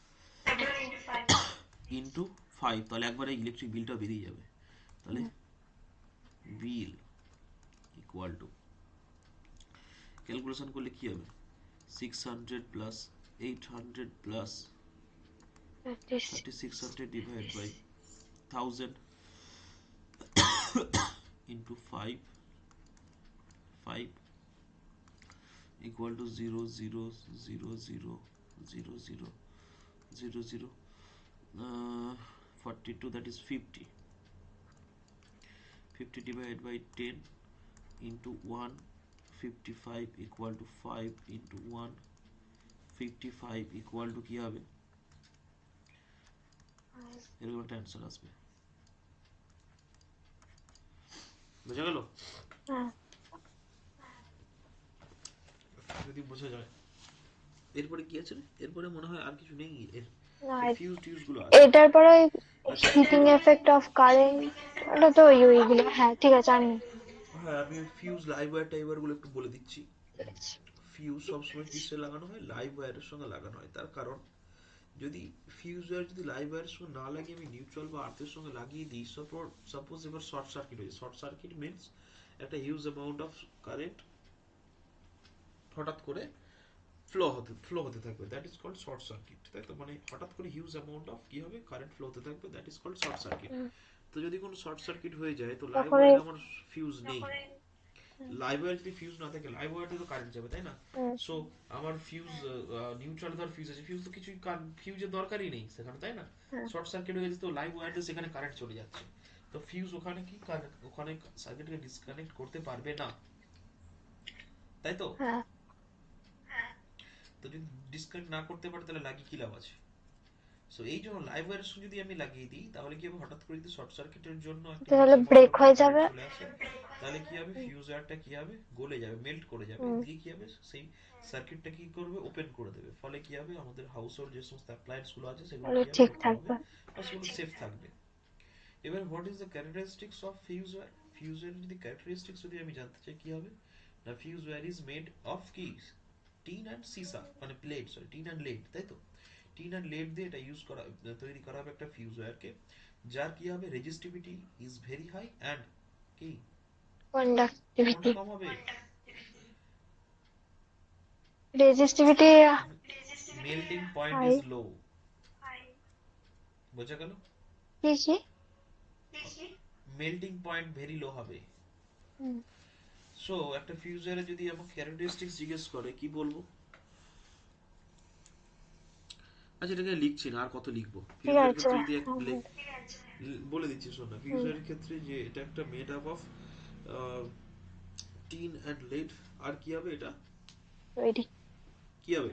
ইন্টু 5, তাহলে একবারে ইলেকট্রিক বিলটা বেরিয়ে যাবে। তাহলে বিল ইকুয়াল টু, ক্যালকুলেশন করলে কি হবে? 600 plus 800 plus 3600 divide by 1000 into 5 equal to 0 0 0 0 0 0 0 0 42, that is 50 divided by 10 into 1 55 equal to 5 into 1 55 equal to কি হবে? এরকম একটা অ্যান্সার আসবে। বোঝা গেল? হ্যাঁ যদি বোঝা যায়। এরপরে কি আছে? এরপরে মনে হয় আর কিছু নেই। এর না ফিউজ টিউজ গুলো আছে। এটার পরে আচ্ছা হিটিং এফেক্ট অফ কারেন্ট, ওটা তো ওইগুলো। হ্যাঁ ঠিক আছে আমি হ্যাঁ, আমি ফিউজ লাইভ ওয়্যার টাইবার গুলো একটু বলে দিচ্ছি। ফিউজ সবসময় কিসে লাগানো হয়? লাইভ ওয়্যারের সঙ্গে লাগানো হয়। তার কারণ যদি ফিউজ ওয়্যার যদি লাইভ ওয়্যারের সঙ্গে না লাগিয়ে আমি নিউট্রাল বা আর্থের সঙ্গে লাগিয়ে দিই, সাপোজ এবার শর্ট সার্কিট হয়েছে। শর্ট সার্কিট মিনস একটা হিউজ অ্যামাউন্ট অফ কারেন্ট হঠাৎ করে ফ্লো হতে থাকবে, that is called short circuit, তাই তো? মানে হঠাৎ করে হিউজ অ্যামাউন্ট অফ কি হবে? কারেন্ট ফ্লো হতে থাকবে, that is called short circuit. তো যদি কোনো শর্ট সার্কিট হয়ে যায় তো লাইভ তখন ওয়্যারে আমার ফিউজ নেই। লাইভ ওয়্যার যদি ফিউজ না থাকে, লাইভ ওয়্যারে তো কারেন্ট যাবে, তাই না? সো আমার ফিউজ নিউট্রাল ধর ফিউজ আছে, ফিউজ তো কিছুই ফিউজের দরকারই নেই সেখানে, তাই না? শর্ট সার্কিট হয়ে গেছে তো লাইভ ওয়্যারে সেখানে কারেন্ট চলে যাচ্ছে। তো ফিউজ ওখানে কি ওখানে সার্কিটকে ডিসকানেক্ট করতে পারবে না, তাই তো? হ্যাঁ তো যদি ডিসকানেক্ট না করতে পারে তাহলে লাগিয়ে কি লাভ আছে? সো এই জন্য লাইভ ওয়্যারের সঙ্গে যদি আমি লাগিয়ে দিই তাহলে কি হবে? হঠাৎ করে যদি শর্ট সার্কিটের জন্য একটা তাহলে ব্রেক হয়ে যাবে। চলে আসে, তাহলে কি হবে? ফিউজ ওয়্যারটা কি হবে? গলে যাবে, মেল্ট করে যাবে, দিয়ে কি হবে? সেই সার্কিটটা কি করবে? ওপেন করে দেবে। ফলে কি হবে? আমাদের হাউস হোল্ড যে সমস্ত অ্যাপ্লায়েন্স গুলো আছে সেগুলো তাহলে কি হবে? ঠিক ওপেন হবে, থাকবে। আর সেগুলো সেফ থাকবে। এবার what is the characteristics of fuse wire? Fuse wire যদি ক্যারেক্টারিস্টিক্স যদি আমি জানতে চাই কি হবে? না, fuse wire is made of কি? টিন অ্যান্ড সিসা, মানে plate, sorry tin and lead, তাই তো? টিন অ্যান্ড লেড দিয়ে এটা ইউজ করা, তৈরি করা হবে একটা ফিউজ ওয়্যারকে, যার কি হবে? Resistivity is very high and কি কন্ডাক্টিভিটি, কোনটা কম হবে? Resistivity melting point high. Is low. বোঝা গেল? কি কি? মেল্টিং পয়েন্ট ভেরি লো হবে। সো একটা ফিউজ ওয়্যারে যদি আমাকে ক্যারেক্টারিস্টিক্স জিজ্ঞেস করে কি বলবো? আচ্ছা এটাকে লিখছি না, আর কত লিখবো? ঠিক ফিউজের আছে ক্ষেত্রে যদি বলে দিচ্ছি শোন না। ফিউজের ক্ষেত্রে যে এটা একটা made up of tin and lead, আর কি হবে? এটা রেডি। কি হবে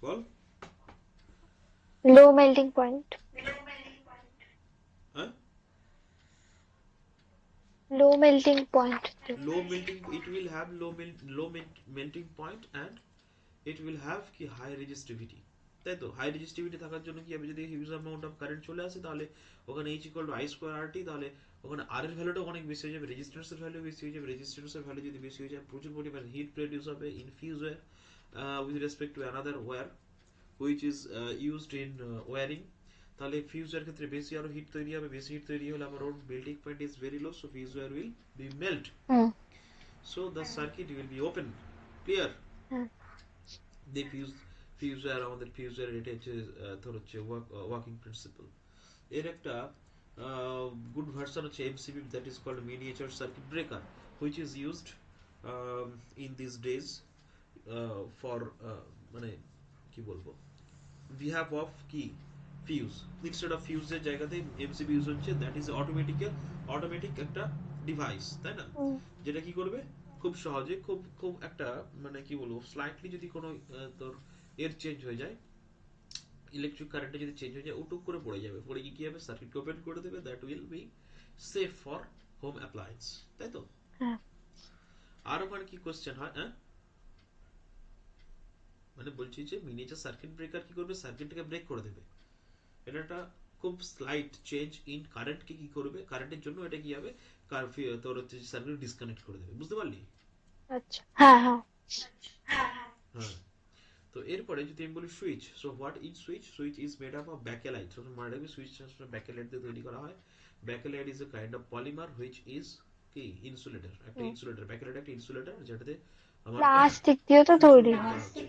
বল? লো মেল্টিং পয়েন্ট। হ্যাঁ, low melting point. low melting, it will have melting point and it will have কি হাই রেজিস্টিভিটি। তাই তো হাই রেজিস্টিভিটি থাকার জন্য কি হবে, যদি হিউজ অ্যামাউন্ট অফ কারেন্ট চলে আসে তাহলে ওখানে H equal to I square R T, তাহলে ওখানে আর এর ভ্যালুটা অনেক বেশি হয়ে যাবে, রেজিস্ট্যান্সের ভ্যালু বেশি হয়ে যাবে। রেজিস্ট্যান্সের ভ্যালু যদি বেশি হয়ে যায় প্রচুর পরিমাণে হিট প্রডিউস হবে in fuse wire with respect to another wire which is used in wiring. তাহলে ফিউজ ওয়্যার ক্ষেত্রে বেশি আরো হিট তৈরি হবে, বেশি হিট তৈরি হলে আমার ওর melting point is very low, so fuse wire will be melt, hmm. so the circuit will be open, clear? হুম। the fuse wire আমাদের fuse wire এটা হচ্ছে তোর হচ্ছে ওয়ার্কিং প্রিন্সিপাল। এর একটা গুড ভার্সন হচ্ছে MCB, that is called miniature circuit breaker, which is used in these days for মানে কি বলবো, behalf of কি ফিউজ, ইনস্টেড অফ ফিউজের জায়গাতে MCB ইউজ হচ্ছে। দ্যাট ইজ অটোমেটিক একটা ডিভাইস, তাই না, হুম। যেটা কি করবে খুব সহজে, খুব খুব একটা মানে কি বলবো, স্লাইটলি যদি কোনো তোর এর চেঞ্জ হয়ে যায়, ইলেকট্রিক কারেন্টে যদি চেঞ্জ হয়ে যায়, উটুক করে পড়ে যাবে, পড়ে গিয়ে কি হবে, সার্কিট ওপেন করে দেবে। That will be safe for home appliance, তাই তো? হ্যাঁ। আর ওখানে কি কোশ্চেন হয়, হ্যাঁ মানে বলছি যে মিনিয়েচার সার্কিট ব্রেকার কি করবে, সার্কিটটাকে ব্রেক করে দেবে। এটা একটা খুব স্লাইট চেঞ্জ ইন কারেন্টকে কি করবে, কারেন্টের জন্য এটা কি হবে, তোর হচ্ছে সার্কিট ডিসকানেক্ট করে দেবে, বুঝতে পারলি? আচ্ছা। হ্যাঁ হ্যাঁ। হ্যাঁ। তো এরপরে যদি আমি বলি switch, so what is switch? Switch is made up of Bakelite. So মনে রাখবে সুইচ ব্যাকেলাইট দিয়ে তৈরি করা হয়। Bakelite is a kind of polymer which is কি ইনসুলেটর, একটা ইনসুলেটর, ব্যাকেলাইট একটা ইনসুলেটর যেটাতে আমার প্লাস্টিক দিয়ে তো সুইচ তৈরি মেনটেন হয়। করা হচ্ছে।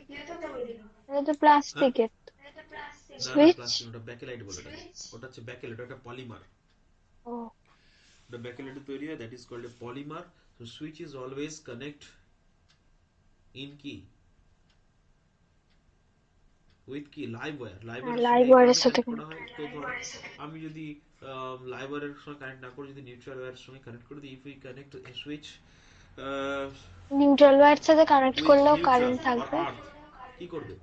এটা তো হ্যাঁ, প্লাস্টিকের। না না সুইচ। প্লাস্টিক, ওটা ব্যাকেলাইট বলে ওটাকে, ওটা হচ্ছে ব্যাকেলাইট, ওটা পলিমার, ও। ওটা ব্যাকেলাইট তৈরি হয়, that is called a polymer. So switch is always connect in কি উইথ কি লাইভ ওয়্যার, লাইভ হ্যাঁ, ওয়্যারের সঙ্গে লাইভ এই ওয়্যারের কারণে সাথে কানেক্ট করা connect। হয়, তো ধর আমি যদি লাইভ ওয়্যারের সঙ্গে কানেক্ট না করে যদি নিউট্রাল ওয়্যারের সঙ্গে কানেক্ট করে দিই, if we connect a switch neutral ওয়্যারের সাথে কানেক্ট উইথ করলেও নিউট্রাল কারেন্ট অর থাকবে। আর্থ, কি করবে,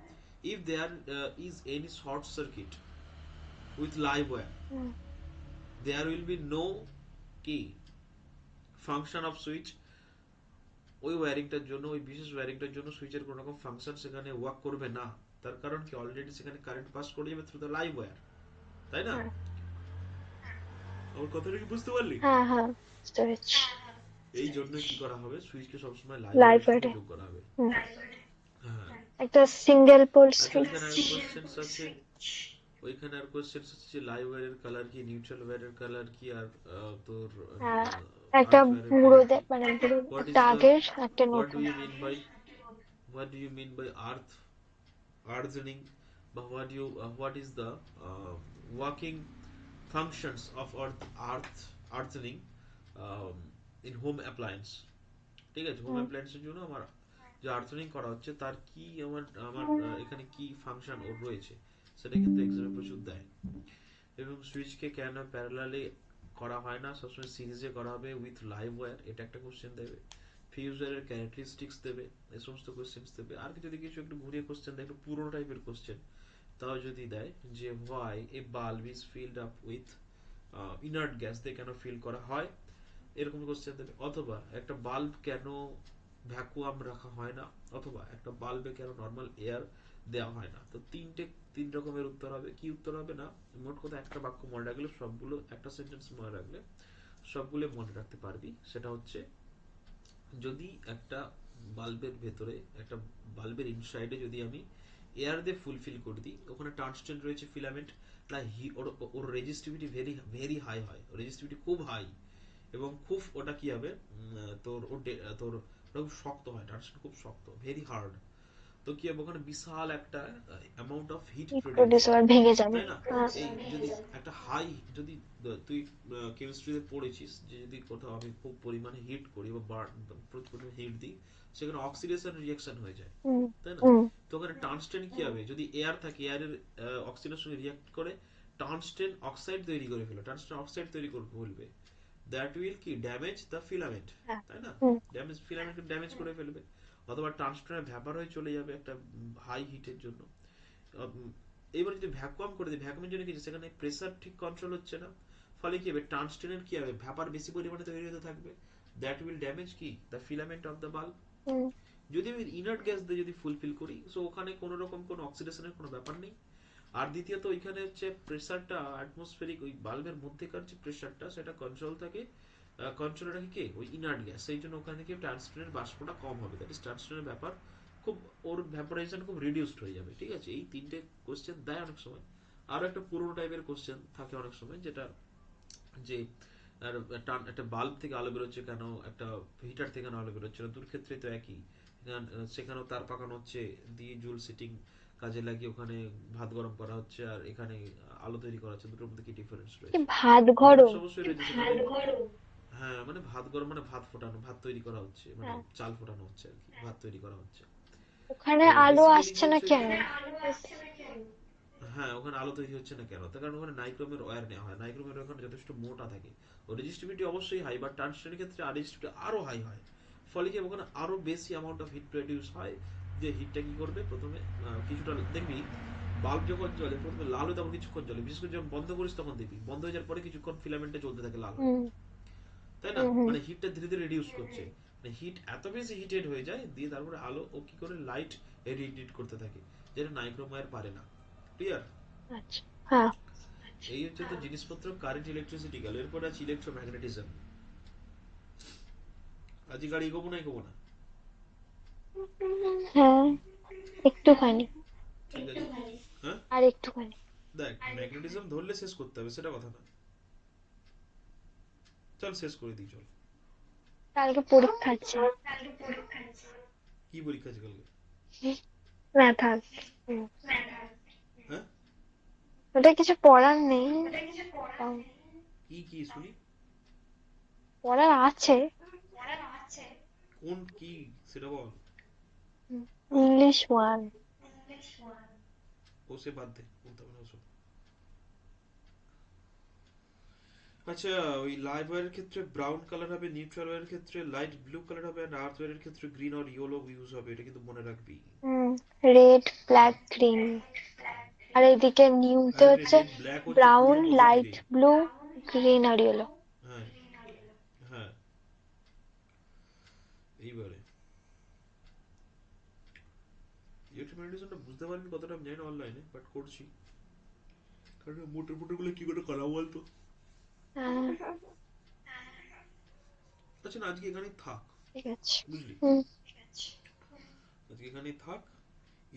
if there is any short circuit with live wire, হুম। দেয়ার উইল বি নো কি ফাংশন অফ সুইচ, ওই ওয়্যারিংটার জন্য, ওই বিশেষ ওয়্যারিংটার জন্য সুইচের কোনো রকম ফাংশন সেখানে ওয়ার্ক করবে না। তার কারণ কি, অলরেডি সেখানে কারেন্ট পাস করে যাবে থ্রু দ্য লাইভ ওয়্যার, তাই না? হ্যাঁ আমার কথাটা কি বুঝতে পারলি? হ্যাঁ হ্যাঁ, বুঝতে পেরেছি। এই জন্য কি করা হবে, সুইচকে সবসময় লাইভ লাইভ ওয়্যারের সঙ্গে ওয়্যারে। যোগ করা হবে। হুম। হ্যাঁ। একটা সিঙ্গেল পোল আচ্ছা, সুইচ। ওইখানে আর কোশ্চেন্স আছে, ওইখানে আর কোশ্চেন্স আছে যে লাইভ ওয়্যারের কালার কি, নিউট্রাল ওয়্যারের কালার কি, আর তোর হ্যাঁ, একটা আর্থ ওয়্যারের বুড়ো কালার কি। মানে বুড়ো হোয়াট একটা ইজ দ্য, আগের একটা হোয়াট ডু নতুন। You mean by, what do you mean by earth, earthing, বা what is the working functions of earthing in home appliance? ঠিক আছে, হোম হুম। অ্যাপ্লায়েন্সের জন্য আমার যে আর্থনিং করা হচ্ছে তার কি আমার আমার এখানে কি ফাংশন ওর রয়েছে, সেটা কিন্তু এক্সামে প্রচুর দেয়। এবং সুইচকে কেন প্যারালালি করা হয় না, সবসময় সিরিজে করা হবে উইথ লাইভ ওয়্যার, এটা একটা কোশ্চেন দেবে। ফিউজারের ক্যারেক্টারিস্টিক্স দেবে, এই সমস্ত কোশ্চেন্স দেবে। আর যদি কিছু একটু ঘুরিয়ে কোশ্চেন দেয়, একটু পুরোনো টাইপের কোশ্চেন তাও যদি দেয়, যে why A bulb is filled up with inert gas দিয়ে কেন ফিল করা হয়, এরকম কোশ্চেন দেবে। অথবা একটা বাল্ব কেন ভ্যাকুয়াম রাখা হয় না, অথবা একটা বাল্বে কেন নর্মাল এয়ার দেওয়া হয় না। তো তিন রকমের উত্তর হবে। কি উত্তর হবে না, মোট কথা একটা বাক্য মনে রাখলে সবগুলো, একটা সেন্টেন্স মনে রাখলে সবগুলো মনে রাখতে পারবি। সেটা হচ্ছে, যদি একটা বাল্বের ভেতরে, একটা বাল্বের ইনসাইডে যদি আমি এয়ার দিয়ে ফুলফিল করে দিই, ওখানে টাংস্টেন রয়েছে ফিলামেন্ট, ওর রেজিস্টিভিটি ভেরি ভেরি হাই হয়, রেজিস্টিভিটি খুব হাই, এবং খুব ওটা কি হবে, তোর তোর ওটা খুব শক্ত হয়, টাংস্টেন খুব শক্ত, ভেরি হার্ড। তো কি হবে, ওখানে বিশাল একটা amount of heat heat produce produce হয়, ভেঙে যাবে। তাই না? হ্যাঁ। এই যদি একটা হাই, যদি তুই কেমিস্ট্রিতে পড়েছিস যে যদি কোথাও আমি খুব পরিমাণে হিট করি বা প্রচুর পরিমাণে হিট দিই, সেখানে অক্সিডেশন রিঅ্যাকশন হয়ে যায়, হুম। তাই না? হুম। তো ওখানে টাংস্টেন কি হবে, যদি এয়ার থাকে, এয়ারের অক্সিজেনের সঙ্গে রিঅ্যাক্ট করে টাংস্টেন অক্সাইড তৈরি করে ফেলে, টাংস্টেন অক্সাইড তৈরি করে ফেলবে, দ্যাট উইল কি ড্যামেজ দ্য ফিলামেন্ট, হ্যাঁ। তাই না? হুম। ড্যামেজ ফিলামেন্টকে ড্যামেজ করে ফেলবে। অথবা ট্রান্সফার ভ্যাপার হয়ে চলে যাবে একটা হাই হিটের জন্য। উম, এবার যদি ভ্যাকুয়াম করে দিই, ভ্যাকুয়ামের জন্য কি সেখানে প্রেসার ঠিক কন্ট্রোল হচ্ছে না, ফলে কি হবে টাংস্টেনের কি হবে ভ্যাপার বেশি পরিমাণে তৈরি হতে থাকবে, দ্যাট উইল ড্যামেজ কি the filament of the bulb. Hmm. যদি আমি ইনার্ট গ্যাস দিয়ে যদি ফুলফিল করি, সো ওখানে কোনো রকম কোনো অক্সিডেশনের কোনো ব্যাপার নেই। আর দ্বিতীয়ত ওইখানে হচ্ছে প্রেসারটা অ্যাটমসফেরিক ওই বাল্বের মধ্যেকার যে প্রেসারটা সেটা কন্ট্রোল থাকে, কন্ট্রোল রাখে কে ওই ইনার্ট গ্যাস, সেই জন্য ওখানে থেকে ট্রান্সফারের বাষ্পটা কম হবে, দ্যাট ইজ ট্রান্সফারের ব্যাপার খুব ওর ভ্যাপারাইজেশন খুব রিডিউসড হয়ে যাবে। ঠিক আছে, এই তিনটে কোশ্চেন দেয় অনেক সময়। আরো একটা পুরোনো টাইপের কোশ্চেন থাকে অনেক সময়, যেটা যে আর একটা বাল্ব থেকে আলো বেরোচ্ছে কেন, একটা হিটার থেকে কেন আলো বেরোচ্ছে না, দুর ক্ষেত্রে তো একই। সেখানেও তার পাকানো হচ্ছে দিয়ে জুল সিটিং কাজে লাগিয়ে ওখানে ভাত গরম করা হচ্ছে, আর এখানে আলো তৈরি করা হচ্ছে, দুটোর মধ্যে কি ডিফারেন্স কি রয়েছে? ভাত ডিফারেন্স গরম? অবশ্যই রয়েছে সেখানে। হ্যাঁ মানে ভাত গরম মানে ভাত ফোটানো, ভাত তৈরি করা হচ্ছে, মানে হ্যাঁ, চাল ফোটানো হচ্ছে আর কি, ভাত তৈরি করা হচ্ছে। ওখানে তো আলো বেসিক্যালি কি আসছে না হচ্ছে কেন? ওইখানে, হ্যাঁ ওখানে আলো তৈরি হচ্ছে না কেন, তার কারণ ওখানে নাইক্রোমের ওয়্যার নেওয়া হয়, নাইক্রোমের ওখানে যথেষ্ট মোটা থাকে, ও রেজিস্টিভিটি অবশ্যই হাই, বাট ট্রান্সফারের ক্ষেত্রে আর রেজিস্টিভিটি আরো হাই হয়, ফলে কি ওখানে আরো বেশি অ্যামাউন্ট অফ হিট প্রডিউস হয়। যে হিটটা কি করবে প্রথমে কিছুটা দেখবি বাল্ব যখন জ্বলে প্রথমে লাল হয়ে তারপর কিছুক্ষণ জ্বলে, বিশেষ করে যখন বন্ধ করিস তখন দেখবি বন্ধ হয়ে যাওয়ার পরে কিছুক্ষণ ফিলামেন্টে জ্বলতে থাকে লাল হয়ে, হুম তাই না? হুম হুম। মানে হিটটা ধীরে ধীরে রিডিউস করছে, মানে হিট এত বেশি হিটেড হয়ে যায় দিয়ে তারপরে আলো ও কি করে লাইট রেডিয়েট করতে থাকে, যেটা নাইক্রোমায়ার পারে না। ক্লিয়ার? আচ্ছা। হ্যাঁ। এই হচ্ছে তো জিনিসপত্র, কারেন্ট ইলেকট্রিসিটি গেল, এরপর আছে ইলেকট্রোম্যাগনেটিজম। আজ গাড়ি এগোবো না এগোবো না? হ্যাঁ, একটুখানি। ঠিক আছে। হ্যাঁ আর একটুখানি। দেখ, ম্যাগনেটিজম ধরলে শেষ করতে হবে সেটা কথা না, চল শেষ করে দিই চল। কালকে পরীক্ষা আছে। কি পরীক্ষা আছে কালকে? না থাক। হুম। হ্যাঁ ওটা কিছু পড়ার নেই। তাও কি কি শুনি? পড়ার আছে। কোন কি সেটা বল। English one. ও সে বাদ দে, বলতে হবে না ওসব। আচ্ছা, ওই লাইভ ওয়্যারের ক্ষেত্রে ব্রাউন কালার হবে, নিউট্রাল ওয়্যারের ক্ষেত্রে লাইট ব্লু কালার হবে, আর আর্থ ওয়্যারের ক্ষেত্রে গ্রিন আর ইয়েলো ইউজ হবে, এটা কিন্তু মনে রাখবি। হুম। Red, black, green. আর এদিকে নিউতে আরে হচ্ছে রেড ব্ল্যাক হচ্ছে ব্রাউন, পুরো পদ্ধতি লাইট রে। ব্লু, গ্রিন আর ইয়েলো। হ্যাঁ হ্যাঁ, এইবারে ইলেকট্রোম্যাগনেটিজমটা বুঝতে পারিনি কতটা আমি জানি না অনলাইনে, বাট করছি, কারণ মোটর ফোটর গুলো কি করে করা বলতো। হ্যাঁ, আচ্ছা না, আজকে এখানেই থাক, ঠিক আছে। বুঝলি? হুম। আজকে এখানেই থাক,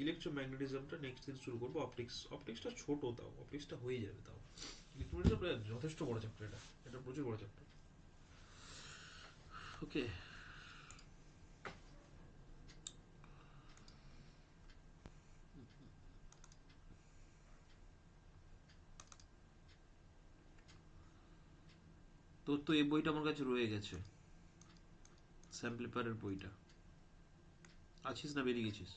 ইলেকট্রোম্যাগনেটিজমটা নেক্সট দিন শুরু করবো। অপটিক্স, অপটিক্সটা ছোট, তাও অপটিক্সটা হয়ে যাবে তাও। ইলেকট্রোম্যাগনেটিজম যথেষ্ট বড় চ্যাপ্টার, এটা প্রচুর বড় চ্যাপ্টার। ওকে। তোর তো এই বইটা আমার কাছে রয়ে গেছে, স্যাম্পল পেপারের বইটা, আছিস না বেরিয়ে গেছিস?